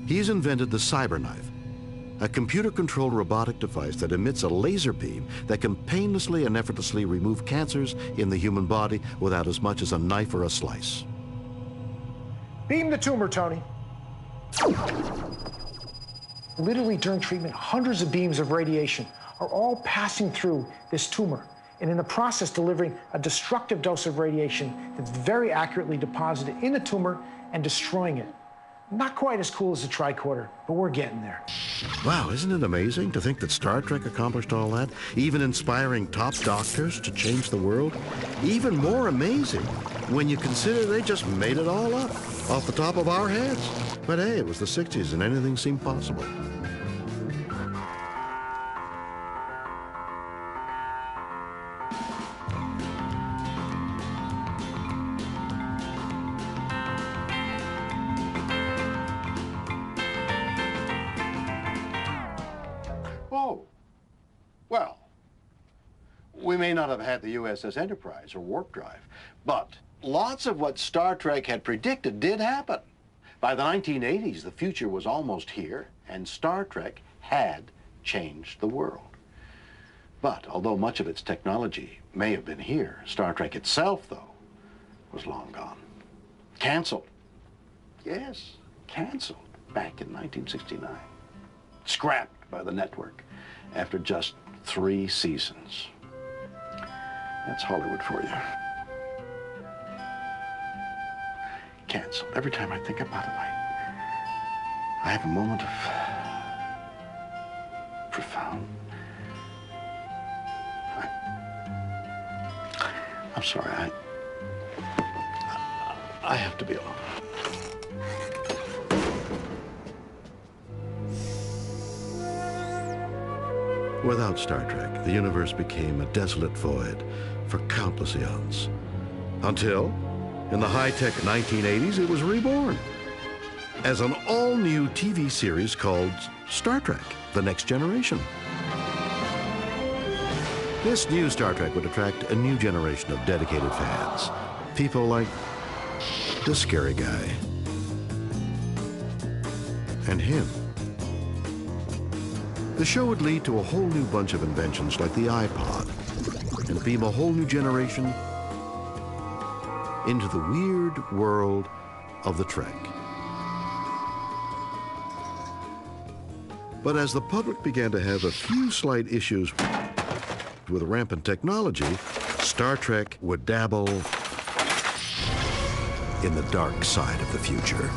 D: He's invented the CyberKnife, a computer-controlled robotic device that emits a laser beam that can painlessly and effortlessly remove cancers in the human body without as much as a knife or a slice.
B: Beam the tumor, Tony. Literally during treatment, hundreds of beams of radiation are all passing through this tumor, and in the process delivering a destructive dose of radiation that's very accurately deposited in the tumor and destroying it. Not quite as cool as the tricorder, but we're getting there.
D: Wow, isn't it amazing to think that Star Trek accomplished all that? Even inspiring top doctors to change the world? Even more amazing when you consider they just made it all up off the top of our heads. But hey, it was the 60s and anything seemed possible.
H: Oh, well, we may not have had the USS Enterprise or warp drive, but lots of what Star Trek had predicted did happen. By the 1980s, the future was almost here, and Star Trek had changed the world. But although much of its technology may have been here, Star Trek itself, though, was long gone. Canceled. Yes, canceled back in 1969. Scrapped by the network after just 3 seasons. That's Hollywood for you. Canceled. Every time I think about it, I have a moment of profound... I'm sorry, I have to be alone.
D: Without Star Trek, the universe became a desolate void for countless eons. Until, in the high-tech 1980s, it was reborn as an all-new TV series called Star Trek, The Next Generation. This new Star Trek would attract a new generation of dedicated fans. People like this scary guy. And him. The show would lead to a whole new bunch of inventions like the iPod and beam a whole new generation into the weird world of the Trek. But as the public began to have a few slight issues with rampant technology, Star Trek would dabble in the dark side of the future.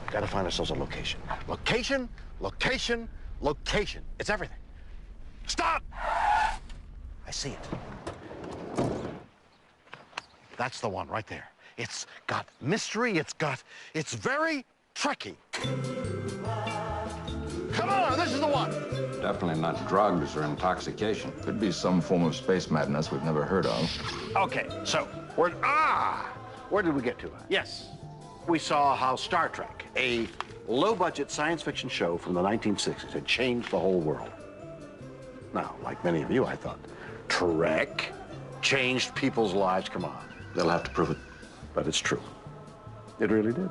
H: Gotta find ourselves a location. Location, location, location. It's everything. Stop! I see it. That's the one right there. It's got mystery, it's very Trekky. Come on, this is the one.
W: Definitely not drugs or intoxication. Could be some form of space madness we've never heard of.
H: Okay, so, where did we get to? Yes, we saw how Star Trek, a low-budget science fiction show from the 1960s, had changed the whole world. Now, like many of you, I thought, Trek changed people's lives. Come on.
D: They'll have to prove it.
H: But it's true. It really did.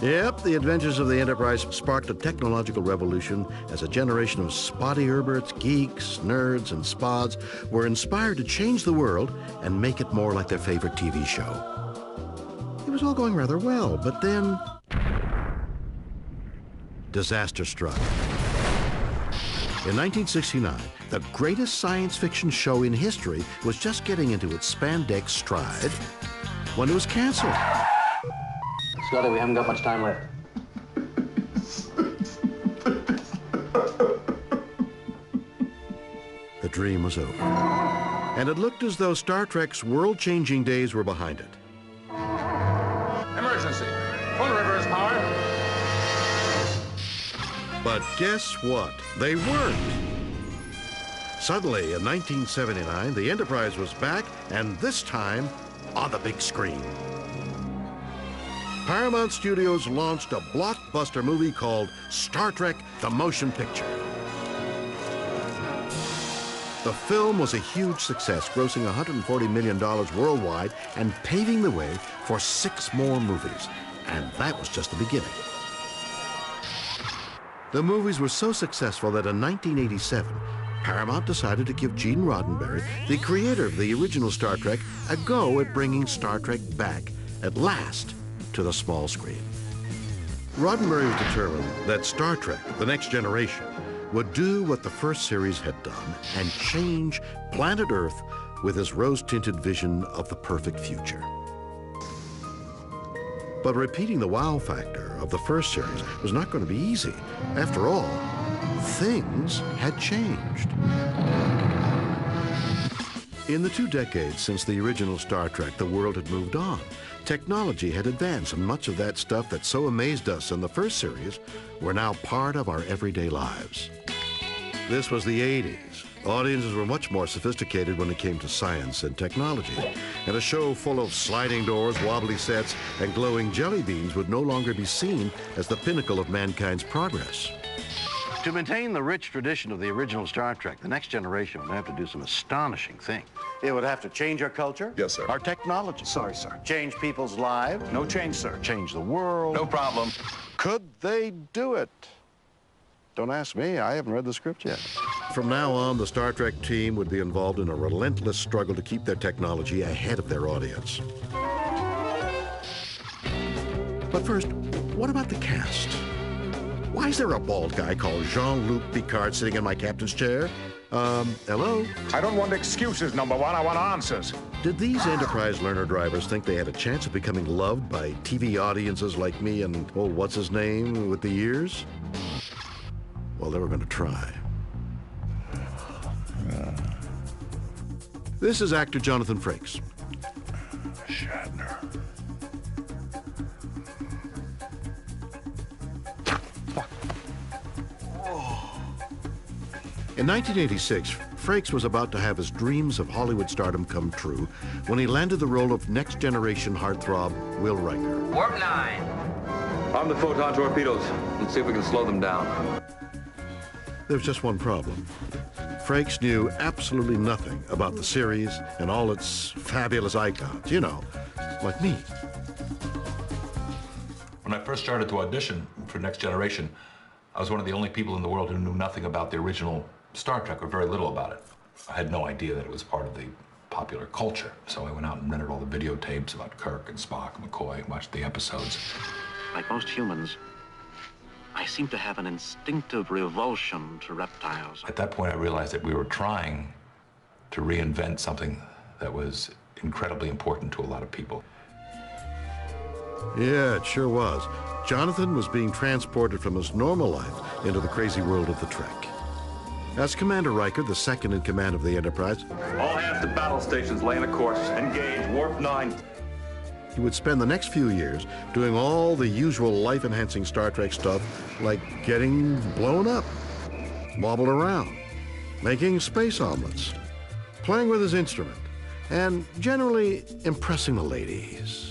D: Yep, the adventures of the Enterprise sparked a technological revolution as a generation of spotty Herberts, geeks, nerds, and spods were inspired to change the world and make it more like their favorite TV show. It was all going rather well, but then disaster struck. In 1969, the greatest science fiction show in history was just getting into its spandex stride when it was canceled.
N: Scotty, we haven't got much time left.
D: The dream was over. And it looked as though Star Trek's world-changing days were behind it.
W: Emergency. Full reverse power.
D: But guess what? They weren't. Suddenly, in 1979, the Enterprise was back, and this time on the big screen. Paramount Studios launched a blockbuster movie called Star Trek: The Motion Picture. The film was a huge success, grossing $140 million worldwide and paving the way for 6 more movies. And that was just the beginning. The movies were so successful that in 1987, Paramount decided to give Gene Roddenberry, the creator of the original Star Trek, a go at bringing Star Trek back, at last, to the small screen. Roddenberry was determined that Star Trek: The Next Generation would do what the first series had done and change planet Earth with his rose-tinted vision of the perfect future. But repeating the wow factor of the first series was not going to be easy. After all, things had changed. In the 2 decades since the original Star Trek, the world had moved on. Technology had advanced, and much of that stuff that so amazed us in the first series were now part of our everyday lives. This was the 80s. Audiences were much more sophisticated when it came to science and technology, and a show full of sliding doors, wobbly sets, and glowing jelly beans would no longer be seen as the pinnacle of mankind's progress.
H: To maintain the rich tradition of the original Star Trek, the Next Generation would have to do some astonishing things. It would have to change our culture.
W: Yes, sir.
H: Our technology. Sorry, sir. Change people's lives.
W: No change, sir.
H: Change the world.
W: No problem.
H: Could they do it? Don't ask me. I haven't read the script yet.
D: From now on, the Star Trek team would be involved in a relentless struggle to keep their technology ahead of their audience. But first, what about the cast? Why is there a bald guy called Jean-Luc Picard sitting in my captain's chair? Hello?
W: I don't want excuses, number one. I want answers.
D: Did these Enterprise learner drivers think they had a chance of becoming loved by TV audiences like me and, oh, what's his name with the years? Well, they were going to try. This is actor Jonathan Frakes.
W: Shatner.
D: In 1986, Frakes was about to have his dreams of Hollywood stardom come true when he landed the role of next-generation heartthrob Will Riker.
J: Warp 9.
W: Arm the photon torpedoes. Let's see if we can slow them down.
D: There was just one problem. Frakes knew absolutely nothing about the series and all its fabulous icons, you know, like me.
L: When I first started to audition for Next Generation, I was one of the only people in the world who knew nothing about the original Star Trek, or very little about it. I had no idea that it was part of the popular culture, so I went out and rented all the videotapes about Kirk and Spock and McCoy, watched the episodes.
P: Like most humans, I seem to have an instinctive revulsion to reptiles.
L: At that point, I realized that we were trying to reinvent something that was incredibly important to a lot of people.
D: Yeah, it sure was. Jonathan was being transported from his normal life into the crazy world of the Trek. As Commander Riker, the second in command of the Enterprise,
W: All hands to battle stations, laying a course. Engage, warp 9.
D: he would spend the next few years doing all the usual life-enhancing Star Trek stuff, like getting blown up, wobbled around, making space omelets, playing with his instrument, and generally impressing the ladies.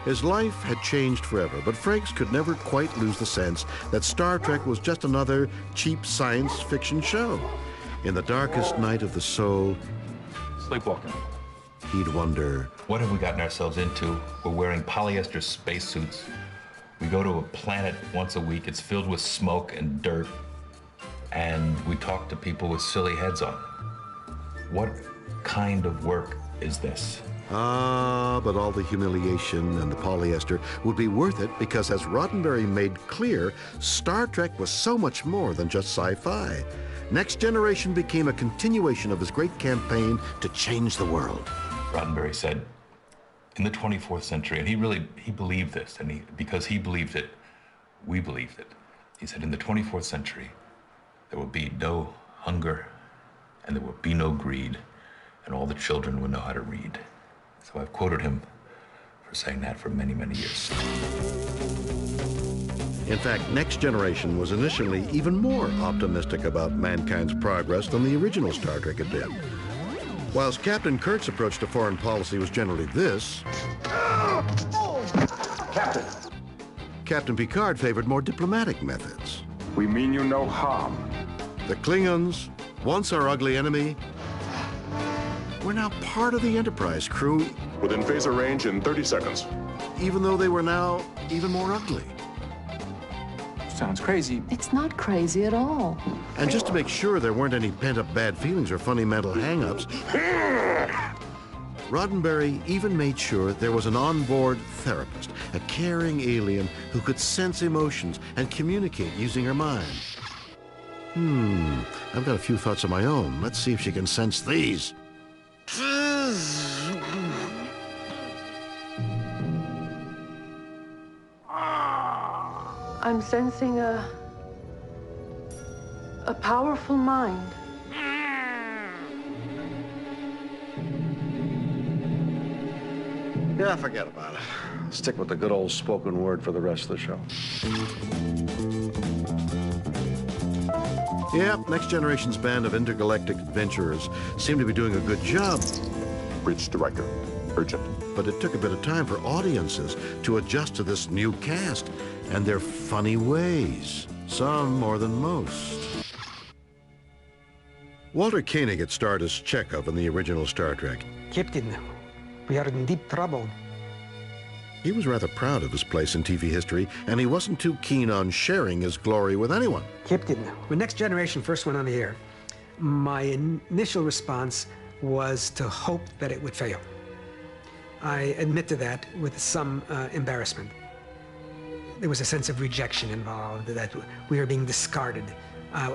D: His life had changed forever, but Frakes could never quite lose the sense that Star Trek was just another cheap science fiction show. In the darkest night of the soul,
L: Sleepwalking.
D: he'd wonder,
L: What have we gotten ourselves into? We're wearing polyester spacesuits. We go to a planet once a week. It's filled with smoke and dirt. And we talk to people with silly heads on. What kind of work is this?
D: but all the humiliation and the polyester would be worth it because, as Roddenberry made clear, Star Trek was so much more than just sci-fi. Next Generation became a continuation of his great campaign to change the world.
L: Roddenberry said, in the 24th century, and he believed this, and because he believed it, we believed it. He said, in the 24th century, there will be no hunger, and there will be no greed, and all the children will know how to read. So I've quoted him for saying that for many, many years.
D: In fact, Next Generation was initially even more optimistic about mankind's progress than the original Star Trek had been. Whilst Captain Kirk's approach to foreign policy was generally this,
W: Captain.
D: Captain Picard favored more diplomatic methods.
W: We mean you no harm.
D: The Klingons, once our ugly enemy, were now part of the Enterprise crew.
W: Within phaser range in 30 seconds.
D: Even though they were now even more ugly.
M: Sounds crazy.
X: It's not crazy at all.
D: And just to make sure there weren't any pent-up bad feelings or funny mental hang-ups, Roddenberry even made sure there was an onboard therapist, a caring alien who could sense emotions and communicate using her mind. I've got a few thoughts of my own. Let's see if she can sense these.
S: I'm sensing a powerful mind.
P: Yeah, forget about it. Stick with the good old spoken word for the rest of the show.
D: Yep, Next Generation's band of intergalactic adventurers seem to be doing a good job.
W: Bridge to Riker. Urgent.
D: But it took a bit of time for audiences to adjust to this new cast and their funny ways, some more than most. Walter Koenig had starred as Chekhov in the original Star Trek.
Y: Captain, we are in deep trouble.
D: He was rather proud of his place in TV history, and he wasn't too keen on sharing his glory with anyone.
Y: Captain, when Next Generation first went on the air, my initial response was to hope that it would fail. I admit to that with some embarrassment. There was a sense of rejection involved, that we were being discarded,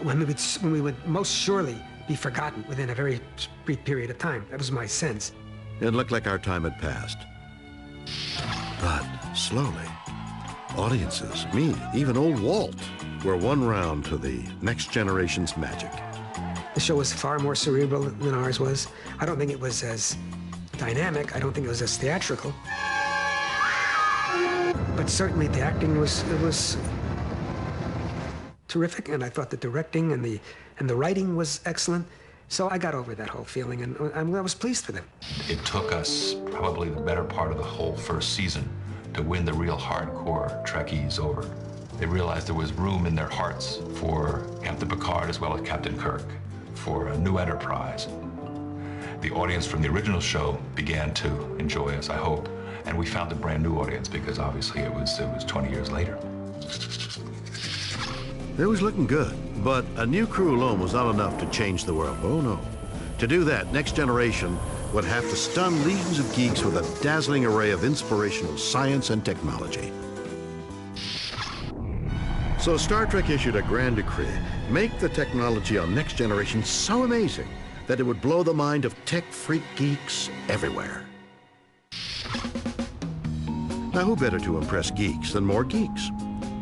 Y: when we would most surely be forgotten within a very brief period of time. That was my sense.
D: It looked like our time had passed. But slowly, audiences, me, even old Walt, were won round to the Next Generation's magic.
Y: The show was far more cerebral than ours was. I don't think it was as dynamic. I don't think it was as theatrical. But certainly the acting was terrific, and I thought the directing and the writing was excellent. So I got over that whole feeling, and I was pleased with it.
L: It took us probably the better part of the whole first season to win the real hardcore Trekkies over. They realized there was room in their hearts for Captain Picard as well as Captain Kirk, for a new enterprise. The audience from the original show began to enjoy us, I hope, and we found a brand new audience because obviously it was 20 years later.
D: It was looking good, but a new crew alone was not enough to change the world. Oh no. To do that, Next Generation would have to stun legions of geeks with a dazzling array of inspirational science and technology. So Star Trek issued a grand decree: make the technology on Next Generation so amazing that it would blow the mind of tech freak geeks everywhere. Now, who better to impress geeks than more geeks?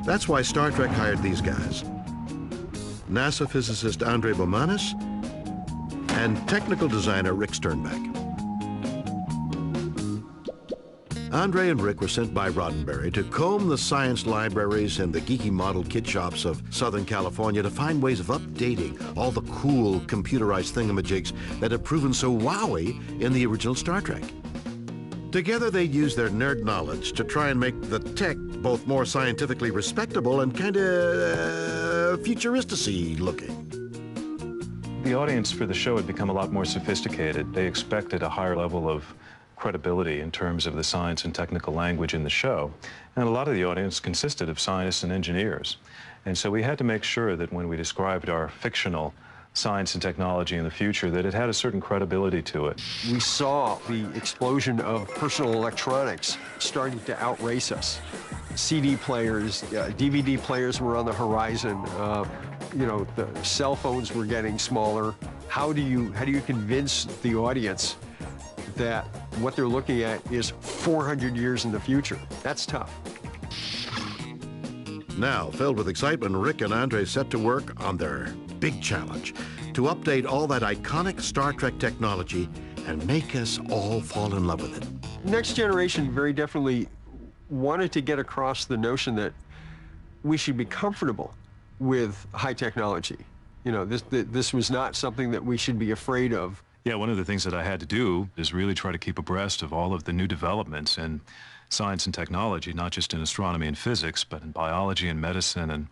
D: That's why Star Trek hired these guys: NASA physicist Andre Bomanis and technical designer Rick Sternbeck. Andre and Rick were sent by Roddenberry to comb the science libraries and the geeky model kit shops of Southern California to find ways of updating all the cool computerized thingamajigs that had proven so wowy in the original Star Trek. Together, they'd use their nerd knowledge to try and make the tech both more scientifically respectable and kind of futuristic-y looking.
C: The audience for the show had become a lot more sophisticated. They expected a higher level of credibility in terms of the science and technical language in the show. And a lot of the audience consisted of scientists and engineers. And so we had to make sure that when we described our fictional science and technology in the future, that it had a certain credibility to it.
F: We saw the explosion of personal electronics starting to outrace us. CD players, DVD players were on the horizon. You know, the cell phones were getting smaller. How do you convince the audience that what they're looking at is 400 years in the future? That's tough.
D: Now, filled with excitement, Rick and Andre set to work on their big challenge: to update all that iconic Star Trek technology and make us all fall in love with it.
F: Next Generation very definitely wanted to get across the notion that we should be comfortable with high technology. You know, this was not something that we should be afraid of.
C: Yeah, one of the things that I had to do is really try to keep abreast of all of the new developments in science and technology, not just in astronomy and physics, but in biology and medicine and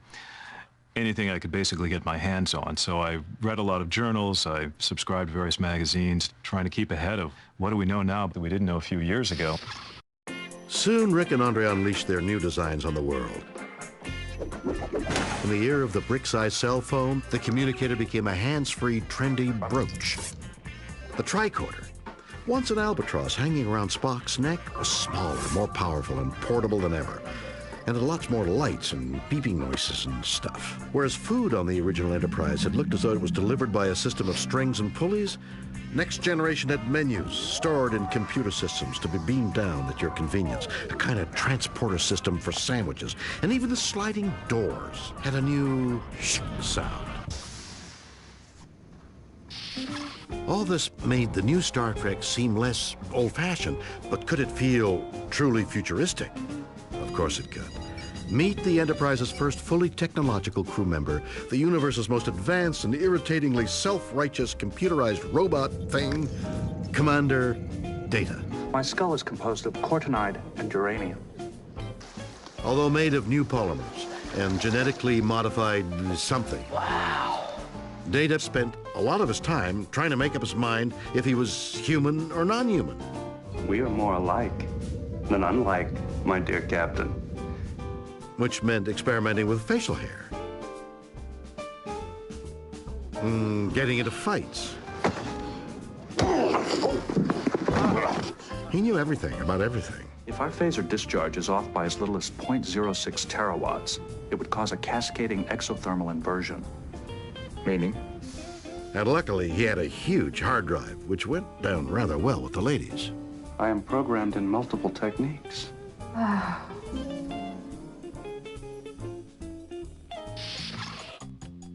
C: anything I could basically get my hands on. So I read a lot of journals, I subscribed to various magazines, trying to keep ahead of what do we know now that we didn't know a few years ago.
D: Soon, Rick and Andre unleashed their new designs on the world. In the era of the brick-sized cell phone, the communicator became a hands-free, trendy brooch. The tricorder, once an albatross hanging around Spock's neck, was smaller, more powerful, and portable than ever. And had lots more lights and beeping noises and stuff. Whereas food on the original Enterprise had looked as though it was delivered by a system of strings and pulleys, Next Generation had menus stored in computer systems to be beamed down at your convenience, a kind of transporter system for sandwiches. And even the sliding doors had a new sound. All this made the new Star Trek seem less old-fashioned, but could it feel truly futuristic? Of course it could. Meet the Enterprise's first fully technological crew member, the universe's most advanced and irritatingly self-righteous computerized robot thing, Commander Data.
J: My skull is composed of cortinide and uranium.
D: Although made of new polymers and genetically modified something.
J: Wow.
D: Data spent a lot of his time trying to make up his mind if he was human or non-human.
J: We are more alike than unlike, my dear Captain.
D: Which meant experimenting with facial hair. Getting into fights. He knew everything about everything.
J: If our phaser discharge is off by as little as 0.06 terawatts, it would cause a cascading exothermal inversion. Meaning?
D: And luckily, he had a huge hard drive, which went down rather well with the ladies.
J: I am programmed in multiple techniques.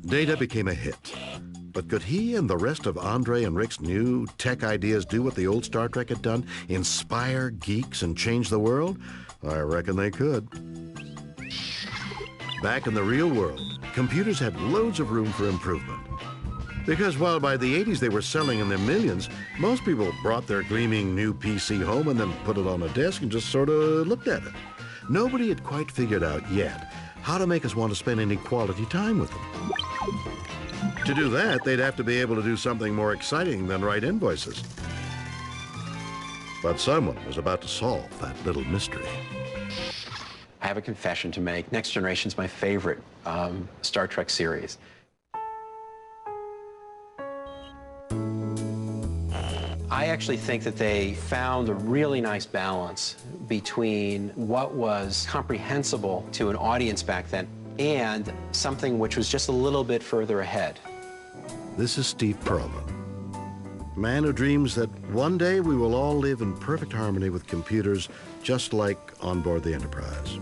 D: Data became a hit. But could he and the rest of Andre and Rick's new tech ideas do what the old Star Trek had done? Inspire geeks and change the world? I reckon they could. Back in the real world, computers had loads of room for improvement. Because while by the 80s they were selling in their millions, most people brought their gleaming new PC home and then put it on a desk and just sort of looked at it. Nobody had quite figured out yet how to make us want to spend any quality time with them. To do that, they'd have to be able to do something more exciting than write invoices. But someone was about to solve that little mystery.
I: I have a confession to make. Next Generation's my favorite Star Trek series. I actually think that they found a really nice balance between what was comprehensible to an audience back then and something which was just a little bit further ahead.
D: This is Steve Perlman, a man who dreams that one day we will all live in perfect harmony with computers, just like on board the Enterprise.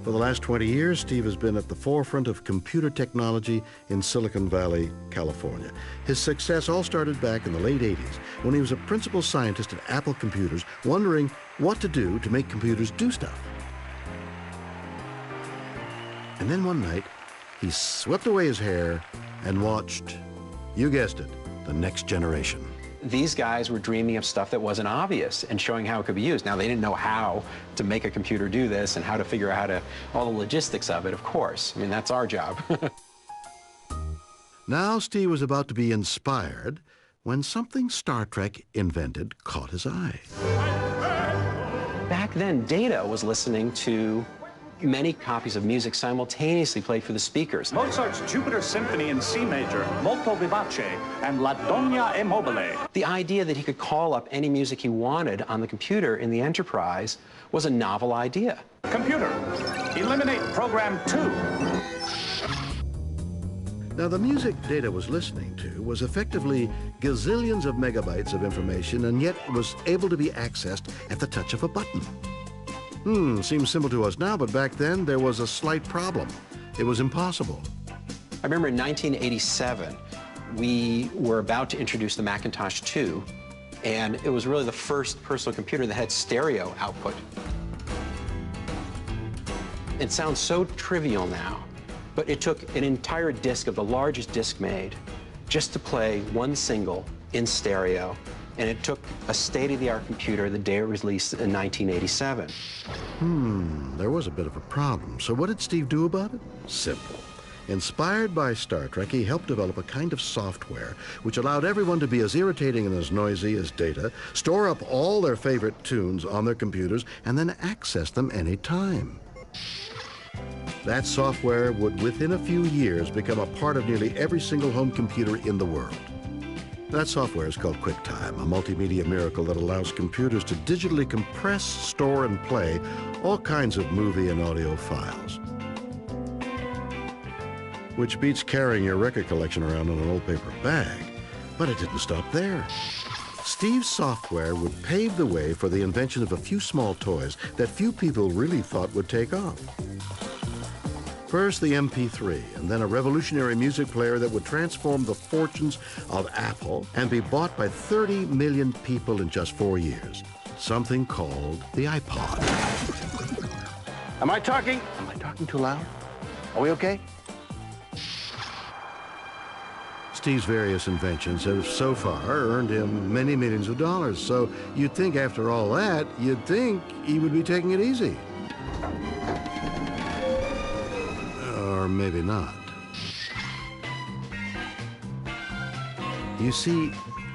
D: For the last 20 years, Steve has been at the forefront of computer technology in Silicon Valley, California. His success all started back in the late 80s when he was a principal scientist at Apple Computers, wondering what to do to make computers do stuff. And then one night, he swept away his hair and watched, you guessed it, The Next Generation.
I: These guys were dreaming of stuff that wasn't obvious and showing how it could be used. Now, they didn't know how to make a computer do this and how to figure out all the logistics of it, of course. I mean, that's our job.
D: Now Steve was about to be inspired when something Star Trek invented caught his eye.
I: Back then, Data was listening to many copies of music simultaneously played for the speakers.
J: Mozart's Jupiter Symphony in C major, Molto Vivace, and La Donna e Mobile.
I: The idea that he could call up any music he wanted on the computer in the Enterprise was a novel idea.
J: Computer, eliminate program 2.
D: Now, the music Data was listening to was effectively gazillions of megabytes of information, and yet it was able to be accessed at the touch of a button. Seems simple to us now, but back then there was a slight problem. It was impossible.
I: I remember in 1987, we were about to introduce the Macintosh 2, and it was really the first personal computer that had stereo output. It sounds so trivial now, but it took an entire disc of the largest disc made just to play one single in stereo. And it took a state-of-the-art computer the day it was released in 1987.
D: There was a bit of a problem. So what did Steve do about it? Simple. Inspired by Star Trek, he helped develop a kind of software which allowed everyone to be as irritating and as noisy as Data, store up all their favorite tunes on their computers, and then access them any time. That software would, within a few years, become a part of nearly every single home computer in the world. That software is called QuickTime, a multimedia miracle that allows computers to digitally compress, store, and play all kinds of movie and audio files. Which beats carrying your record collection around in an old paper bag. But it didn't stop there. Steve's software would pave the way for the invention of a few small toys that few people really thought would take off. First, the MP3, and then a revolutionary music player that would transform the fortunes of Apple and be bought by 30 million people in just 4 years. Something called the iPod.
P: Am I talking too loud? Are we okay?
D: Steve's various inventions have so far earned him many millions of dollars, so you'd think after all that, you'd think he would be taking it easy. Or maybe not. You see,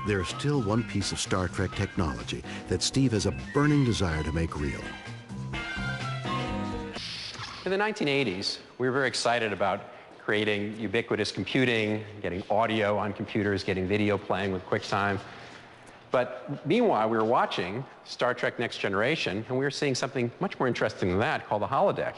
D: there's still one piece of Star Trek technology that Steve has a burning desire to make real.
I: In the 1980s, we were very excited about creating ubiquitous computing, getting audio on computers, getting video playing with QuickTime. But meanwhile, we were watching Star Trek Next Generation, and we were seeing something much more interesting than that called the holodeck.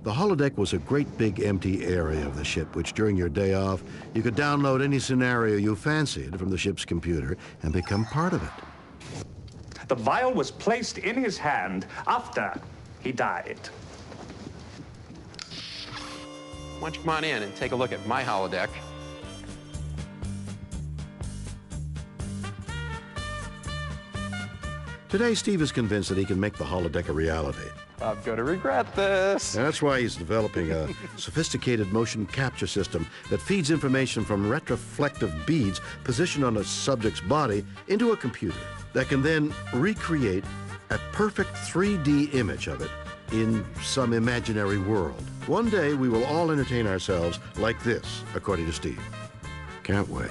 D: The holodeck was a great big empty area of the ship, which during your day off, you could download any scenario you fancied from the ship's computer and become part of it.
J: The vial was placed in his hand after he died.
I: Why don't you come on in and take a look at my holodeck.
D: Today, Steve is convinced that he can make the holodeck a reality.
I: I'm going to regret this.
D: That's why he's developing a sophisticated motion capture system that feeds information from retroflective beads positioned on a subject's body into a computer that can then recreate a perfect 3D image of it in some imaginary world. One day, we will all entertain ourselves like this, according to Steve. Can't wait.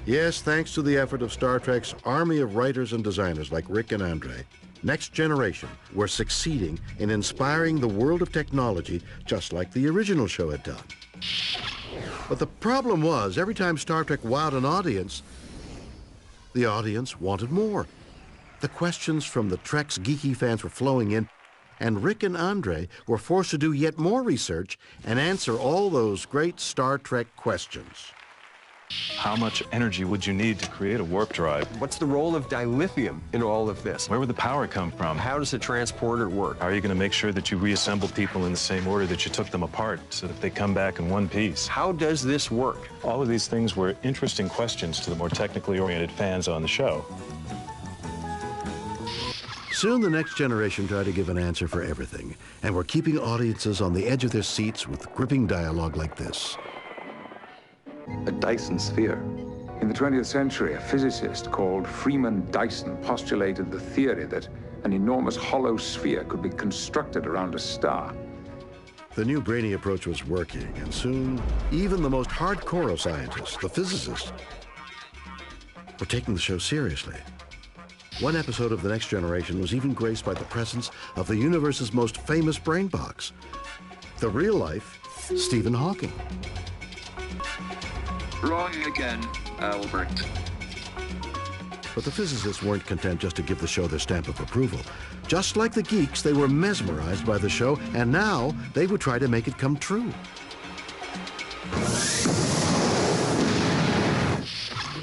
D: Yes, thanks to the effort of Star Trek's army of writers and designers like Rick and Andre, Next Generation were succeeding in inspiring the world of technology just like the original show had done. But the problem was, every time Star Trek wowed an audience, the audience wanted more. The questions from the Trek's geeky fans were flowing in, and Rick and Andre were forced to do yet more research and answer all those great Star Trek questions.
C: How much energy would you need to create a warp drive?
F: What's the role of dilithium in all of this?
C: Where would the power come from?
F: How does the transporter work?
C: How are you going to make sure that you reassemble people in the same order that you took them apart so that they come back in one piece?
F: How does this work?
C: All of these things were interesting questions to the more technically oriented fans on the show.
D: Soon the Next Generation tried to give an answer for everything, and were keeping audiences on the edge of their seats with gripping dialogue like this.
W: A Dyson sphere. In the 20th century, a physicist called Freeman Dyson postulated the theory that an enormous hollow sphere could be constructed around a star.
D: The new brainy approach was working, and soon, even the most hardcore of scientists, the physicists, were taking the show seriously. One episode of The Next Generation was even graced by the presence of the universe's most famous brain box, the real-life Stephen Hawking.
W: Wrong again, Albert.
D: But the physicists weren't content just to give the show their stamp of approval. Just like the geeks, they were mesmerized by the show, and now they would try to make it come true.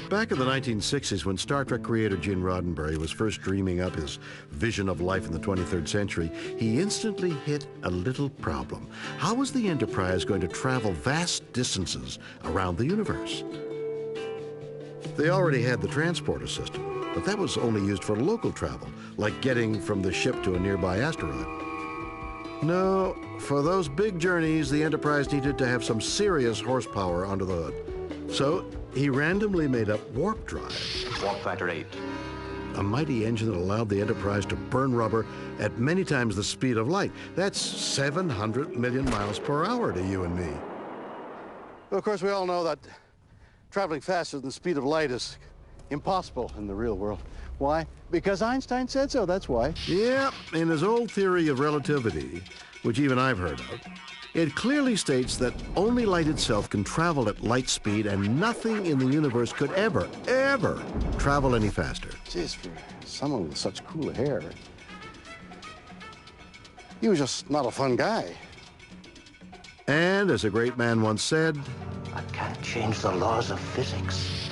D: Back in the 1960s, when Star Trek creator Gene Roddenberry was first dreaming up his vision of life in the 23rd century, he instantly hit a little problem. How was the Enterprise going to travel vast distances around the universe? They already had the transporter system, but that was only used for local travel, like getting from the ship to a nearby asteroid. No, for those big journeys, the Enterprise needed to have some serious horsepower under the hood. So he randomly made up warp drive.
N: Warp factor 8.
D: A mighty engine that allowed the Enterprise to burn rubber at many times the speed of light. That's 700 million miles per hour to you and me.
A: Well, of course, we all know that traveling faster than the speed of light is impossible in the real world. Why? Because Einstein said so, that's why.
D: Yeah, in his old theory of relativity, which even I've heard of, it clearly states that only light itself can travel at light speed, and nothing in the universe could ever travel any faster.
A: Jeez, for someone with such cool hair, he was just not a fun guy.
D: And as a great man once said,
O: I can't change the laws of physics.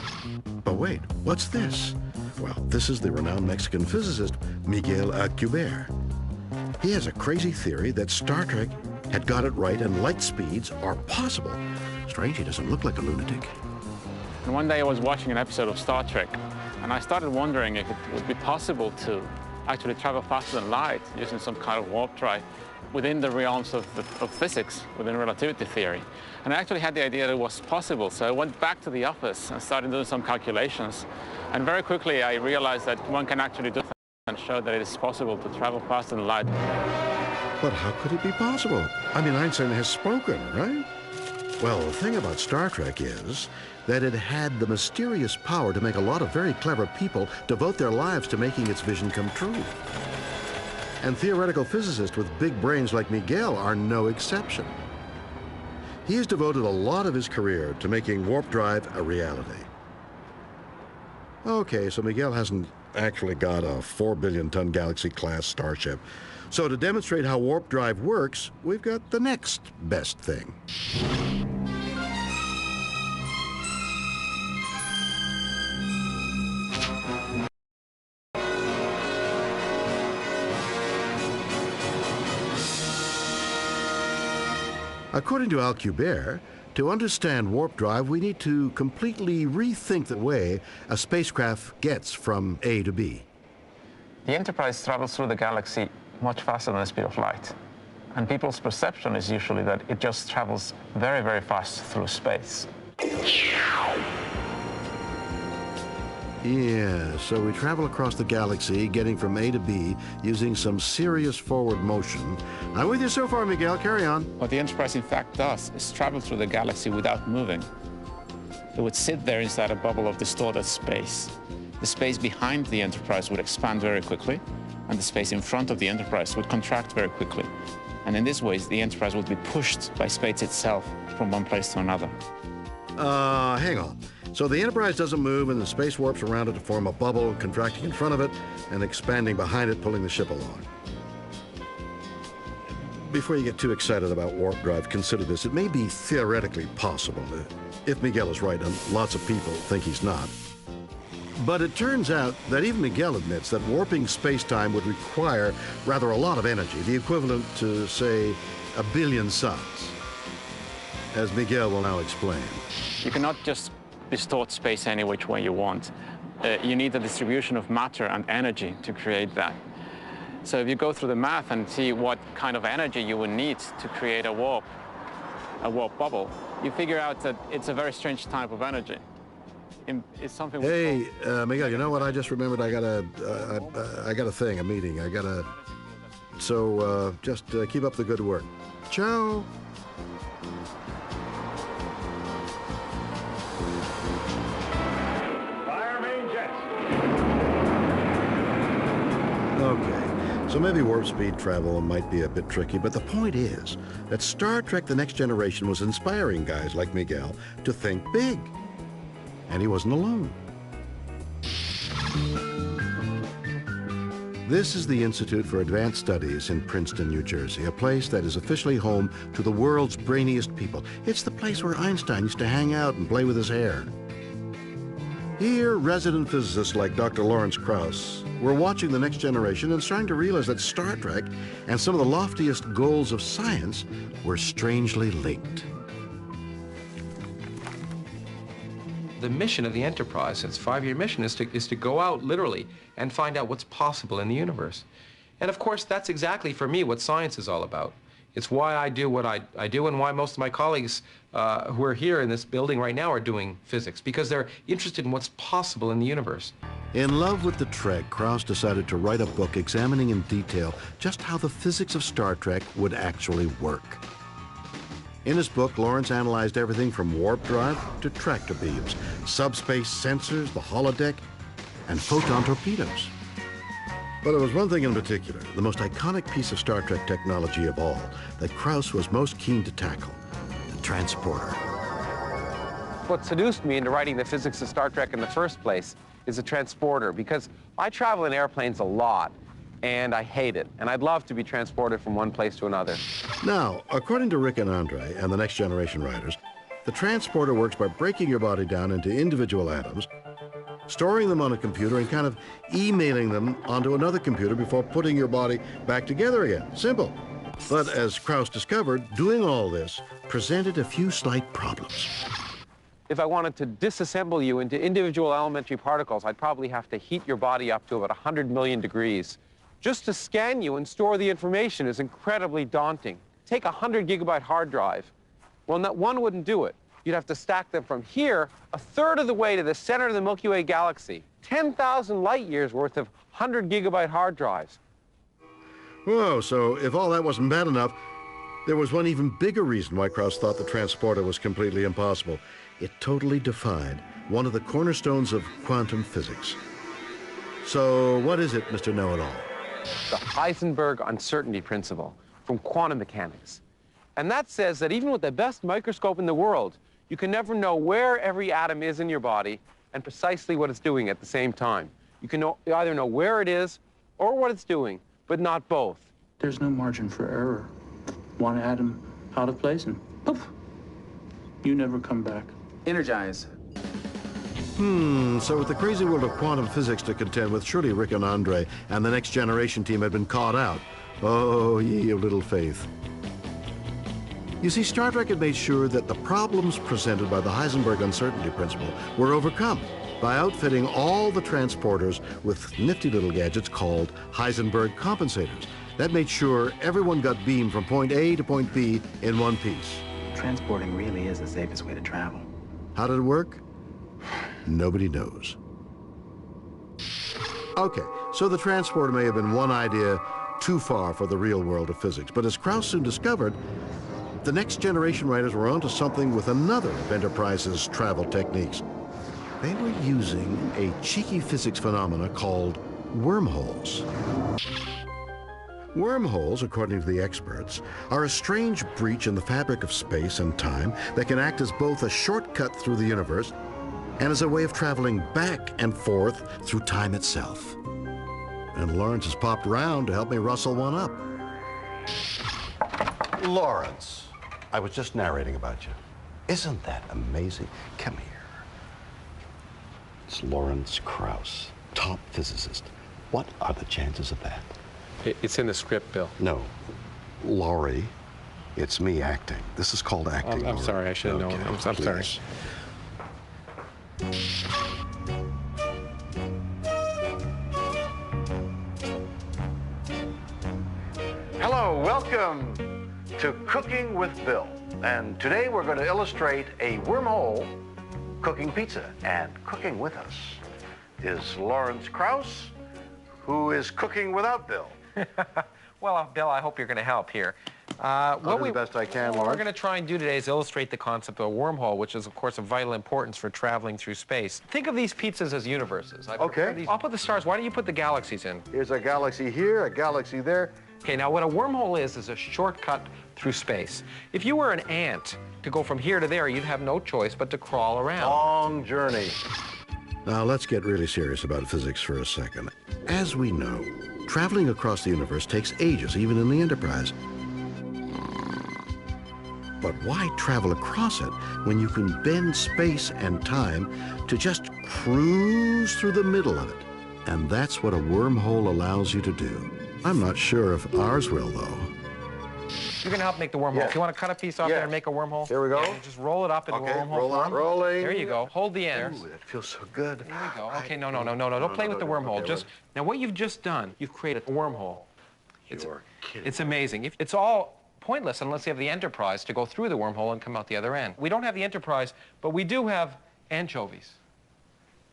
D: But wait, what's this? Well, this is the renowned Mexican physicist, Miguel Alcubierre. He has a crazy theory that Star Trek had got it right and light speeds are possible. Strange, he doesn't look like a lunatic.
K: And one day I was watching an episode of Star Trek, and I started wondering if it would be possible to actually travel faster than light using some kind of warp drive within the realms of physics, within relativity theory. And I actually had the idea that it was possible, so I went back to the office and started doing some calculations. And very quickly I realized that one can actually do that and show that it is possible to travel faster than light.
D: But how could it be possible? I mean, Einstein has spoken, right? Well, the thing about Star Trek is that it had the mysterious power to make a lot of very clever people devote their lives to making its vision come true. And theoretical physicists with big brains like Miguel are no exception. He has devoted a lot of his career to making warp drive a reality. Okay, so Miguel hasn't actually got a 4 billion-ton Galaxy-class starship. So to demonstrate how warp drive works, we've got the next best thing. According to Alcubierre, to understand warp drive, we need to completely rethink the way a spacecraft gets from A to B.
K: The Enterprise travels through the galaxy much faster than the speed of light. And people's perception is usually that it just travels very, very fast through space.
D: Yeah, so we travel across the galaxy, getting from A to B, using some serious forward motion. I'm with you so far, Miguel. Carry on.
K: What the Enterprise in fact does is travel through the galaxy without moving. It would sit there inside a bubble of distorted space. The space behind the Enterprise would expand very quickly, and the space in front of the Enterprise would contract very quickly. And in this way, the Enterprise would be pushed by space itself from one place to another.
D: Hang on. So the Enterprise doesn't move, and the space warps around it to form a bubble, contracting in front of it and expanding behind it, pulling the ship along. Before you get too excited about warp drive, consider this. It may be theoretically possible, if Miguel is right, and lots of people think he's not. But it turns out that even Miguel admits that warping space-time would require rather a lot of energy, the equivalent to, say, 1 billion suns, as Miguel will now explain.
K: You cannot just distort space any which way you want. You need a distribution of matter and energy to create that. So if you go through the math and see what kind of energy you would need to create a warp bubble, you figure out that it's a very strange type of energy. It's something.
D: Hey, Miguel, you know what? I just remembered I got a thing, a meeting. So just keep up the good work. Ciao. Okay, so maybe warp speed travel might be a bit tricky, but the point is that Star Trek The Next Generation was inspiring guys like Miguel to think big. And he wasn't alone. This is the Institute for Advanced Studies in Princeton, New Jersey, a place that is officially home to the world's brainiest people. It's the place where Einstein used to hang out and play with his hair. Here, resident physicists like Dr. Lawrence Krauss were watching The Next Generation and starting to realize that Star Trek and some of the loftiest goals of science were strangely linked.
Q: The mission of the Enterprise, its 5-year mission, is to go out literally and find out what's possible in the universe. And of course, that's exactly for me what science is all about. It's why I do what I do, and why most of my colleagues who are here in this building right now are doing physics, because they're interested in what's possible in the universe.
D: In love with the Trek, Krauss decided to write a book examining in detail just how the physics of Star Trek would actually work. In his book, Lawrence analyzed everything from warp drive to tractor beams, subspace sensors, the holodeck, and photon torpedoes. But there was one thing in particular, the most iconic piece of Star Trek technology of all, that Krauss was most keen to tackle, the transporter.
R: What seduced me into writing the physics of Star Trek in the first place is a transporter, because I travel in airplanes a lot, and I hate it, and I'd love to be transported from one place to another.
D: Now, according to Rick and Andre and the Next Generation writers, the transporter works by breaking your body down into individual atoms, storing them on a computer, and kind of emailing them onto another computer before putting your body back together again. Simple. But as Krauss discovered, doing all this presented a few slight problems.
R: If I wanted to disassemble you into individual elementary particles, I'd probably have to heat your body up to about 100 million degrees. Just to scan you and store the information is incredibly daunting. Take a 100-gigabyte hard drive. Well, one wouldn't do it. You'd have to stack them from here, a third of the way to the center of the Milky Way galaxy. 10,000 light years worth of 100-gigabyte hard drives.
D: Whoa, so if all that wasn't bad enough, there was one even bigger reason why Krauss thought the transporter was completely impossible. It totally defied one of the cornerstones of quantum physics. So what is it, Mr. Know-it-all?
R: The Heisenberg uncertainty principle from quantum mechanics. And that says that even with the best microscope in the world, you can never know where every atom is in your body and precisely what it's doing at the same time. You can either know where it is or what it's doing, but not both.
M: There's no margin for error. One atom out of place and poof, you never come back.
T: Energize.
D: So with the crazy world of quantum physics to contend with, surely Rick and Andre and the Next Generation team had been caught out. Oh, ye of little faith. You see, Star Trek had made sure that the problems presented by the Heisenberg uncertainty principle were overcome by outfitting all the transporters with nifty little gadgets called Heisenberg compensators. That made sure everyone got beamed from point A to point B in one piece.
E: Transporting really is the safest way to travel.
D: How did it work? Nobody knows. Okay, so the transporter may have been one idea too far for the real world of physics, but as Krauss soon discovered, the next generation writers were onto something with another of Enterprise's travel techniques. They were using a cheeky physics phenomena called wormholes. Wormholes, according to the experts, are a strange breach in the fabric of space and time that can act as both a shortcut through the universe and as a way of traveling back and forth through time itself. And Lawrence has popped around to help me rustle one up.
P: Lawrence, I was just narrating about you. Isn't that amazing? Come here. It's Lawrence Krauss, top physicist. What are the chances of that?
Q: It's in the script, Bill.
P: No. Laurie, it's me acting. This is called acting.
Q: I'm sorry, I should have known. I'm sorry.
H: Hello, welcome to Cooking with Bill. And today we're going to illustrate a wormhole cooking pizza. And cooking with us is Lawrence Krauss, who is cooking without Bill.
Q: Well, Bill, I hope you're going to help here.
H: I'll do the best I can,
Q: What
H: Lawrence.
Q: we're going to try and do today is illustrate the concept of a wormhole, which is, of course, of vital importance for traveling through space. Think of these pizzas as universes.
H: Okay.
Q: I'll put the stars. Why don't you put the galaxies in?
H: Here's a galaxy here, a galaxy there.
Q: Okay, now what a wormhole is a shortcut through space. If you were an ant, to go from here to there, you'd have no choice but to crawl around.
H: Long journey.
D: Now let's get really serious about physics for a second. As we know, traveling across the universe takes ages, even in the Enterprise. But why travel across it when you can bend space and time to just cruise through the middle of it? And that's what a wormhole allows you to do. I'm not sure if ours will, though.
Q: You're going to help make the wormhole.
H: Yeah.
Q: If you want to cut a piece off
H: Yeah.
Q: there and make a wormhole.
H: Here we go.
Q: Yeah, just roll it up into a wormhole
H: roll on.
Q: form.
H: Rolling.
Q: There you go. Hold the end.
H: Ooh, that feels so good.
Q: There we go. Okay, no. Don't play with the wormhole.
H: Okay,
Q: Just now, what you've just done, you've created a wormhole.
H: You're kidding.
Q: It's amazing. It's all pointless unless you have the Enterprise to go through the wormhole and come out the other end. We don't have the Enterprise, but we do have anchovies.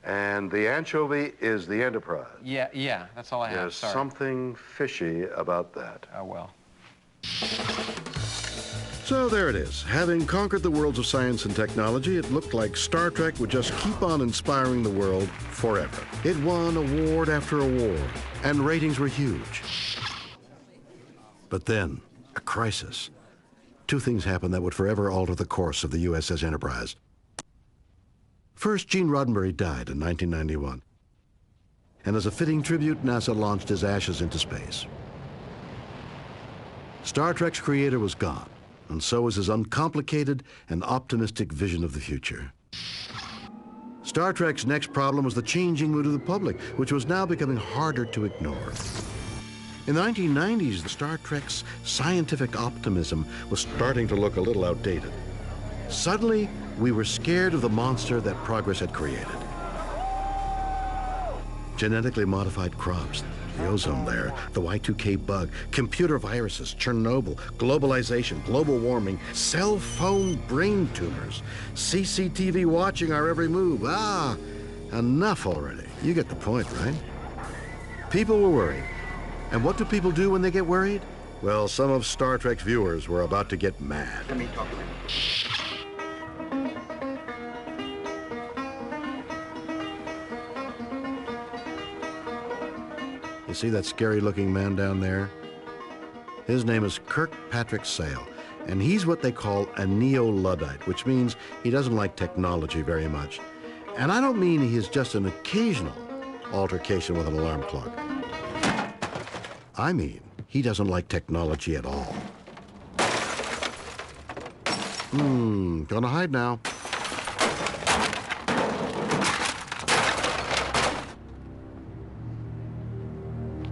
H: And the anchovy is the Enterprise.
Q: Yeah, that's all I have.
H: There's
Q: Sorry.
H: something fishy about that.
Q: Oh, well.
D: So there it is. Having conquered the worlds of science and technology, it looked like Star Trek would just keep on inspiring the world forever. It won award after award, and ratings were huge. But then, a crisis. Two things happened that would forever alter the course of the USS Enterprise. First, Gene Roddenberry died in 1991. And as a fitting tribute, NASA launched his ashes into space. Star Trek's creator was gone, and so was his uncomplicated and optimistic vision of the future. Star Trek's next problem was the changing mood of the public, which was now becoming harder to ignore. In the 1990s, Star Trek's scientific optimism was starting to look a little outdated. Suddenly, we were scared of the monster that progress had created. Genetically modified crops, the ozone layer, the Y2K bug, computer viruses, Chernobyl, globalization, global warming, cell phone brain tumors, CCTV watching our every move. Enough already. You get the point, right? People were worried. And what do people do when they get worried? Well, some of Star Trek's viewers were about to get mad.
E: Let me talk to him.
D: You see that scary-looking man down there? His name is Kirkpatrick Sale, and he's what they call a neo-Luddite, which means he doesn't like technology very much. And I don't mean he is just an occasional altercation with an alarm clock. I mean, he doesn't like technology at all. Gonna hide now.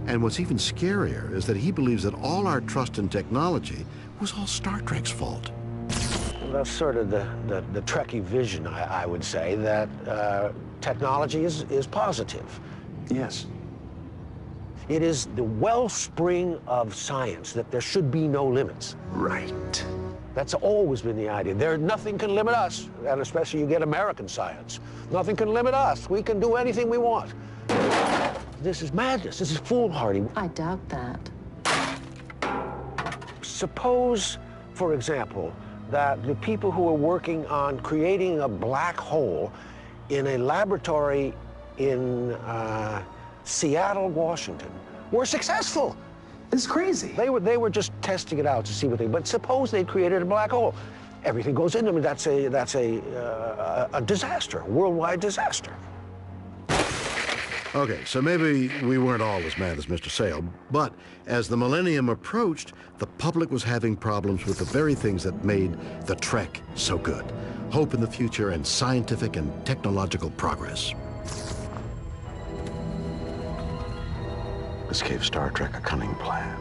D: And what's even scarier is that he believes that all our trust in technology was all Star Trek's fault.
G: Well, that's sort of the Trekkie vision, I would say, that technology is positive.
P: Yes.
G: It is the wellspring of science, that there should be no limits.
D: Right.
G: That's always been the idea. Nothing can limit us, and especially you get American science. Nothing can limit us. We can do anything we want. This is madness. This is foolhardy.
S: I doubt that.
G: Suppose, for example, that the people who are working on creating a black hole in a laboratory in Seattle, Washington, were successful.
E: This is crazy.
G: They were just testing it out to see what they. But suppose they created a black hole, everything goes into them. That's a disaster, a worldwide disaster.
D: Okay, so maybe we weren't all as mad as Mr. Sale, but as the millennium approached, the public was having problems with the very things that made the Trek so good. Hope in the future and scientific and technological progress.
P: This gave Star Trek a cunning plan.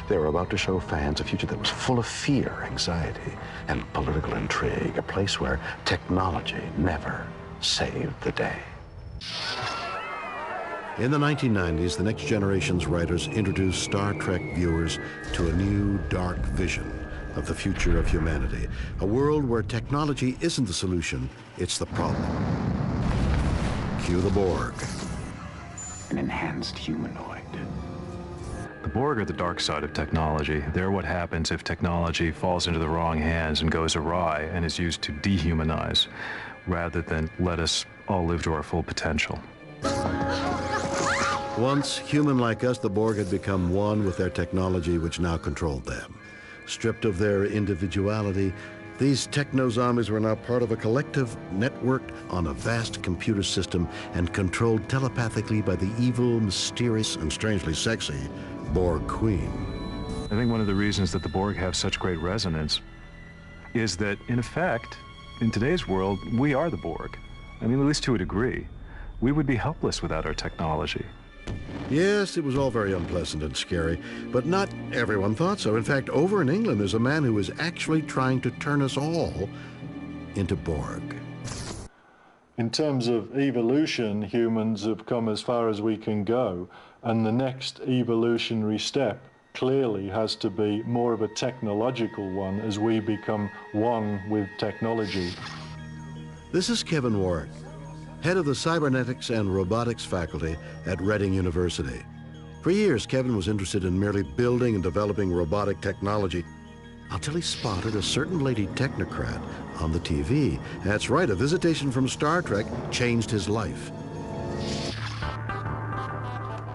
P: They were about to show fans a future that was full of fear, anxiety, and political intrigue, a place where technology never saved the day.
D: In the 1990s, the Next Generation's writers introduced Star Trek viewers to a new, dark vision of the future of humanity, a world where technology isn't the solution, it's the problem. Cue the Borg.
E: An enhanced humanoid.
C: The Borg are the dark side of technology. They're what happens if technology falls into the wrong hands and goes awry and is used to dehumanize, rather than let us all live to our full potential.
D: Once human like us, the Borg had become one with their technology, which now controlled them. Stripped of their individuality, these techno-zombies were now part of a collective networked on a vast computer system and controlled telepathically by the evil, mysterious, and strangely sexy Borg Queen.
C: I think one of the reasons that the Borg have such great resonance is that, in effect, in today's world, we are the Borg. I mean, at least to a degree. We would be helpless without our technology.
D: Yes, it was all very unpleasant and scary, but not everyone thought so. In fact, over in England, there's a man who is actually trying to turn us all into Borg.
B: In terms of evolution, humans have come as far as we can go, and the next evolutionary step clearly has to be more of a technological one as we become one with technology.
D: This is Kevin Warwick, head of the Cybernetics and Robotics faculty at Reading University. For years, Kevin was interested in merely building and developing robotic technology until he spotted a certain lady technocrat on the TV. That's right, a visitation from Star Trek changed his life.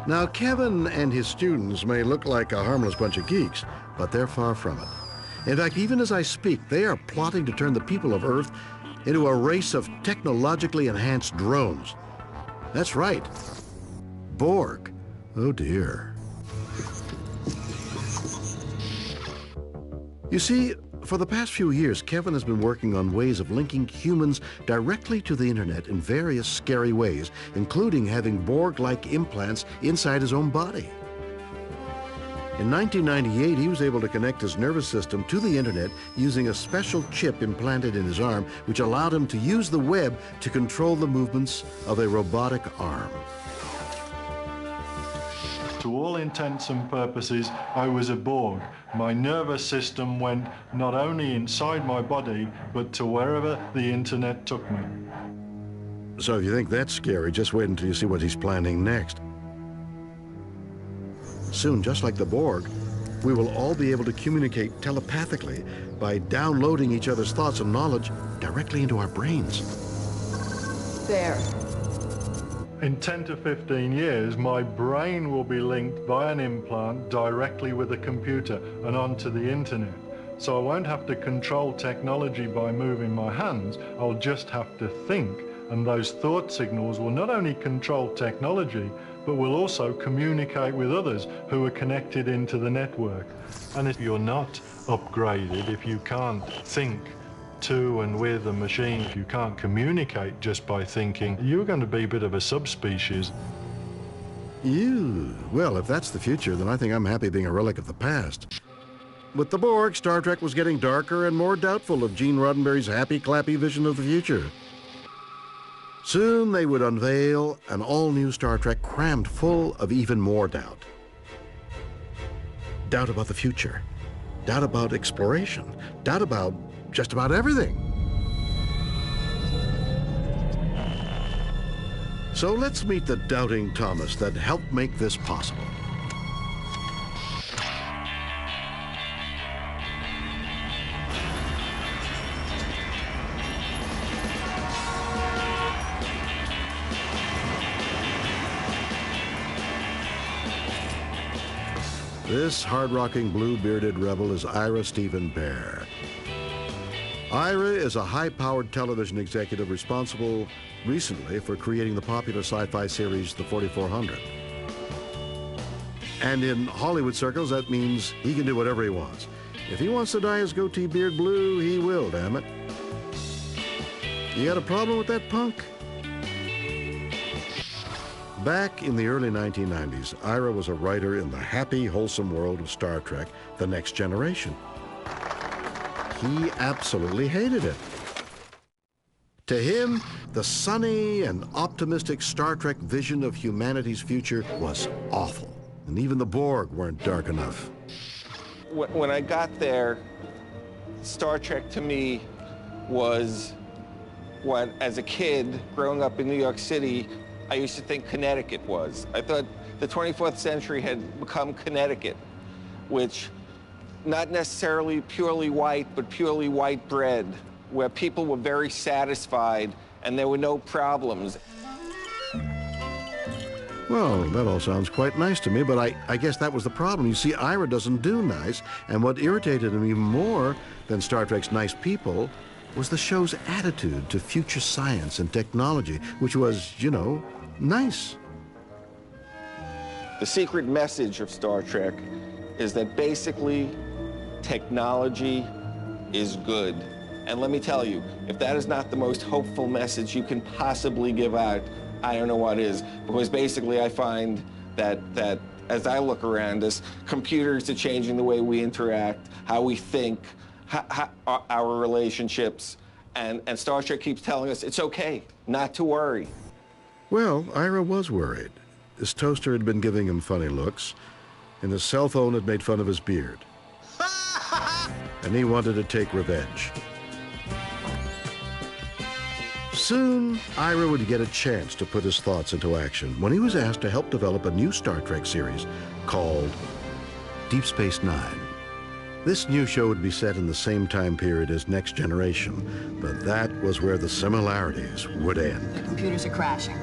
D: Now, Kevin and his students may look like a harmless bunch of geeks, but they're far from it. In fact, even as I speak, they are plotting to turn the people of Earth into a race of technologically enhanced drones. That's right, Borg. Oh dear. You see, for the past few years, Kevin has been working on ways of linking humans directly to the internet in various scary ways, including having Borg-like implants inside his own body. In 1998, he was able to connect his nervous system to the internet using a special chip implanted in his arm, which allowed him to use the web to control the movements of a robotic arm.
B: To all intents and purposes, I was a Borg. My nervous system went not only inside my body, but to wherever the internet took me.
D: So if you think that's scary, just wait until you see what he's planning next. Soon, just like the Borg, we will all be able to communicate telepathically by downloading each other's thoughts and knowledge directly into our brains.
S: There.
B: In 10 to 15 years, my brain will be linked by an implant directly with a computer and onto the internet. So I won't have to control technology by moving my hands, I'll just have to think. And those thought signals will not only control technology, but will also communicate with others who are connected into the network. And if you're not upgraded, if you can't think to and with a machine, if you can't communicate just by thinking, you're going to be a bit of a subspecies.
D: Ew. Well, if that's the future, then I think I'm happy being a relic of the past. With the Borg, Star Trek was getting darker and more doubtful of Gene Roddenberry's happy-clappy vision of the future. Soon they would unveil an all-new Star Trek crammed full of even more doubt. Doubt about the future, doubt about exploration, doubt about just about everything. So let's meet the doubting Thomas that helped make this possible. This hard-rocking, blue-bearded rebel is Ira Stephen Bear. Ira is a high-powered television executive responsible recently for creating the popular sci-fi series The 4400. And in Hollywood circles, that means he can do whatever he wants. If he wants to dye his goatee beard blue, he will, damn it. You got a problem with that, punk? Back in the early 1990s, Ira was a writer in the happy, wholesome world of Star Trek, The Next Generation. He absolutely hated it. To him, the sunny and optimistic Star Trek vision of humanity's future was awful, and even the Borg weren't dark enough.
Q: When I got there, Star Trek to me was what, as a kid, growing up in New York City, I used to think Connecticut was. I thought the 24th century had become Connecticut, which not necessarily purely white, but purely white bread, where people were very satisfied and there were no problems.
D: Well, that all sounds quite nice to me, but I guess that was the problem. You see, Ira doesn't do nice, and what irritated him even more than Star Trek's nice people was the show's attitude to future science and technology, which was, you know, nice.
Q: The secret message of Star Trek is that basically technology is good. And let me tell you, if that is not the most hopeful message you can possibly give out, I don't know what is. Because basically I find that as I look around us, computers are changing the way we interact, how we think, our relationships, and Star Trek keeps telling us it's okay, not to worry.
D: Well, Ira was worried. His toaster had been giving him funny looks, and his cell phone had made fun of his beard. And he wanted to take revenge. Soon, Ira would get a chance to put his thoughts into action when he was asked to help develop a new Star Trek series called Deep Space Nine. This new show would be set in the same time period as Next Generation, but that was where the similarities would end.
T: The computers are crashing.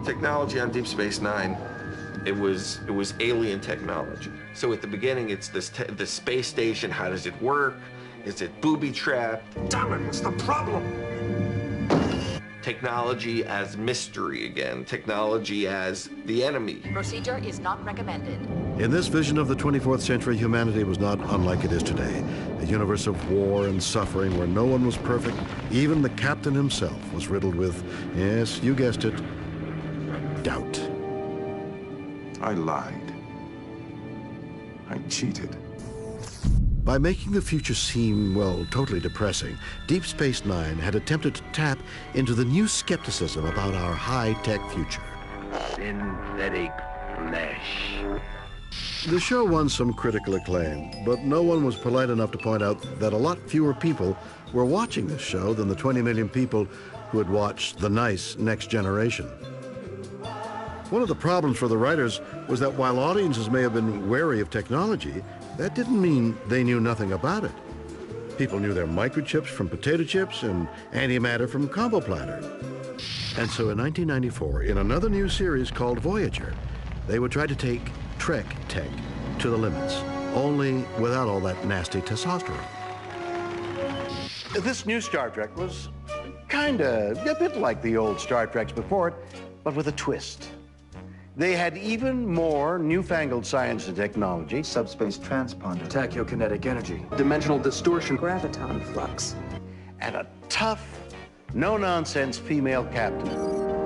Q: Technology on Deep Space Nine, it was alien technology. So at the beginning, it's the space station. How does it work? Is it booby-trapped?
G: Damn it, what's the problem?
Q: Technology as mystery again. Technology as the enemy.
T: Procedure is not recommended.
D: In this vision of the 24th century, humanity was not unlike it is today. A universe of war and suffering where no one was perfect. Even the captain himself was riddled with, yes, you guessed it, doubt.
W: I lied. I cheated.
D: By making the future seem, well, totally depressing, Deep Space Nine had attempted to tap into the new skepticism about our high-tech future.
O: Synthetic flesh.
D: The show won some critical acclaim, but no one was polite enough to point out that a lot fewer people were watching this show than the 20 million people who had watched the nice Next Generation. One of the problems for the writers was that while audiences may have been wary of technology, that didn't mean they knew nothing about it. People knew their microchips from potato chips and antimatter from combo platter. And so in 1994, in another new series called Voyager, they would try to take Trek tech to the limits, only without all that nasty testosterone.
A: This new Star Trek was kinda a bit like the old Star Treks before it, but with a twist. They had even more newfangled science and technology.
E: Subspace transponder. Tachyokinetic energy. Dimensional distortion. Graviton flux.
A: And a tough, no-nonsense female captain.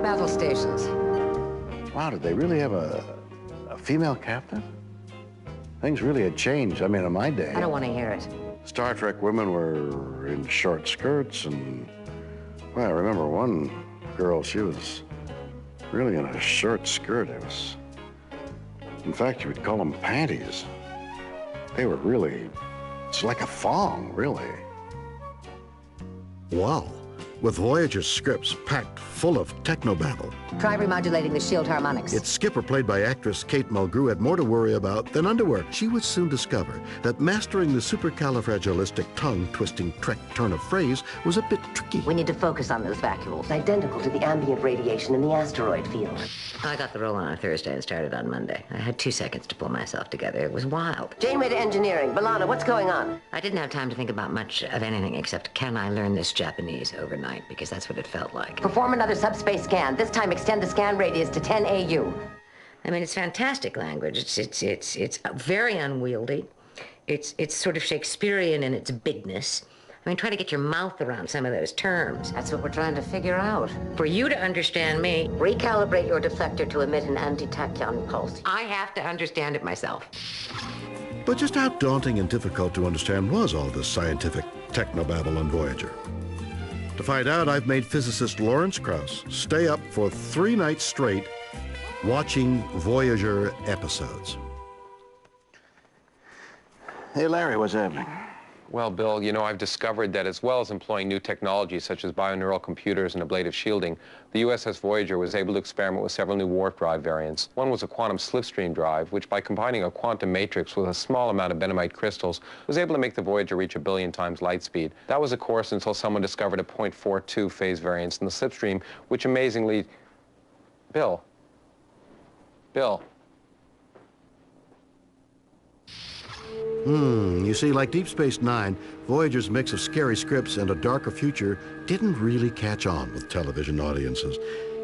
S: Battle stations.
A: Wow, did they really have a female captain? Things really had changed. I mean, in my day.
S: I don't want to hear it.
A: Star Trek women were in short skirts and
D: Well, I remember one girl, she was really in a short skirt. In fact, you would call them panties. They were really, it's like a thong, really. Wow. With Voyager's scripts packed full of technobabble.
L: Try remodulating the shield harmonics.
D: Its skipper, played by actress Kate Mulgrew, had more to worry about than underwear. She would soon discover that mastering the supercalifragilistic tongue-twisting Trek turn of phrase was a bit tricky.
L: We need to focus on those vacuoles, identical to the ambient radiation in the asteroid field. I got the role on a Thursday and started on Monday. I had 2 seconds to pull myself together. It was wild. Janeway to engineering. B'Elanna, what's going on? I didn't have time to think about much of anything except, can I learn this Japanese overnight? Because that's what it felt like. Perform another subspace scan. This time extend the scan radius to 10 AU. I mean, it's fantastic language. It's very unwieldy. It's sort of Shakespearean in its bigness. I mean, try to get your mouth around some of those terms. That's what we're trying to figure out. For you to understand me, recalibrate your deflector to emit an anti-tachyon pulse. I have to understand it myself.
D: But just how daunting and difficult to understand was all this scientific technobabble on Voyager? To find out, I've made physicist Lawrence Krauss stay up for 3 nights straight watching Voyager episodes.
P: Hey, Larry, what's happening?
Q: Well, Bill, you know, I've discovered that as well as employing new technologies such as bioneural computers and ablative shielding, the USS Voyager was able to experiment with several new warp drive variants. One was a quantum slipstream drive, which by combining a quantum matrix with a small amount of benamite crystals, was able to make the Voyager reach 1 billion times light speed. That was, of course, until someone discovered a 0.42 phase variance in the slipstream, which amazingly... Bill.
D: You see, like Deep Space Nine, Voyager's mix of scary scripts and a darker future didn't really catch on with television audiences,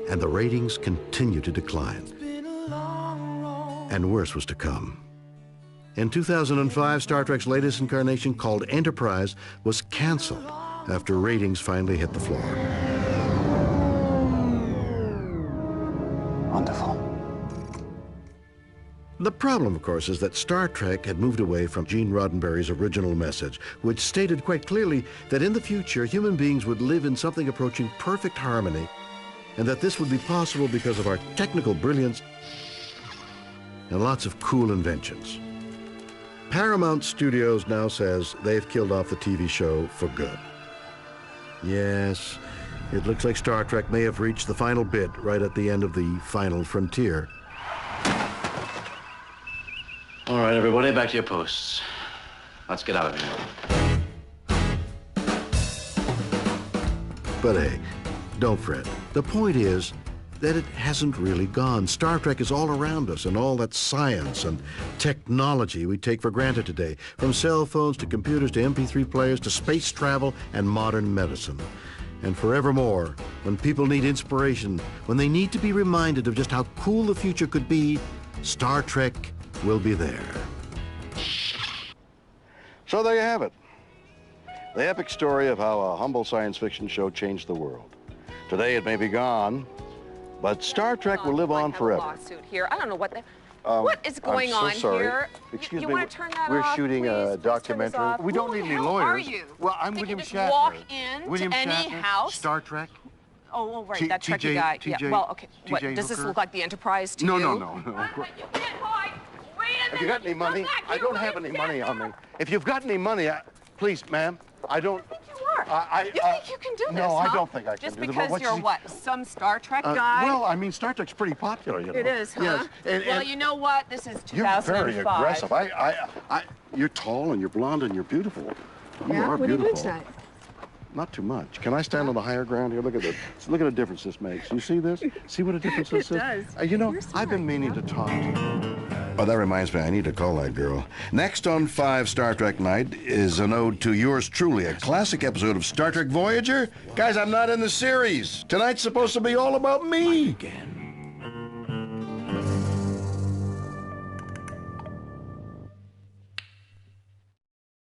D: and the ratings continued to decline. And worse was to come. In 2005, Star Trek's latest incarnation, called Enterprise, was canceled after ratings finally hit the floor.
P: Wonderful.
D: The problem, of course, is that Star Trek had moved away from Gene Roddenberry's original message, which stated quite clearly that in the future, human beings would live in something approaching perfect harmony, and that this would be possible because of our technical brilliance and lots of cool inventions. Paramount Studios now says they've killed off the TV show for good. Yes, it looks like Star Trek may have reached the final bit right at the end of the final frontier.
P: All right, everybody, back to your posts. Let's get out of here.
D: But hey, don't fret. The point is that it hasn't really gone. Star Trek is all around us, and all that science and technology we take for granted today, from cell phones to computers to MP3 players to space travel and modern medicine. And forevermore, when people need inspiration, when they need to be reminded of just how cool the future could be, Star Trek will be there. So there you have it. The epic story of how a humble science fiction show changed the world. Today it may be gone, but Star Trek will live on forever.
U: Lawsuit here. I don't know what the... what is going
D: I'm so
U: on
D: sorry.
U: here?
D: Excuse
U: you
D: me,
U: want to turn that
D: we're
U: off,
D: shooting a documentary. We don't need any lawyers.
U: Who are you?
D: Well, I'm
U: Did
D: William
U: you just
D: Shatner.
U: walk in
D: William
U: to any
D: Shatner,
U: house?
D: Star Trek.
U: Oh, right, that Trekkie guy. Yeah. Well, okay. What, does this look like the Enterprise to you?
D: No. Have you got any money? I don't have any money on me. If you've got any money, please, ma'am, I don't...
U: You think you can do this,
D: No,
U: huh?
D: I don't think I can
U: Just
D: do this.
U: because you're what, some Star Trek guy?
D: Well, I mean, Star Trek's pretty popular, you know.
U: It is, huh?
D: Yes.
U: Well, you know what? This is 2005.
D: You're very aggressive. You're tall and you're blonde and you're beautiful. You are
U: what do you
D: beautiful.
U: do tonight?
D: Not too much. Can I stand on the higher ground here? Look at the difference this makes. You see this? See what a difference this is?
U: It does.
D: You know, I've been meaning to talk to you. Oh, that reminds me, I need to call that girl. Next on 5 Star Trek Night is an ode to yours truly, a classic episode of Star Trek Voyager. Guys, I'm not in the series. Tonight's supposed to be all about me.
N: Again.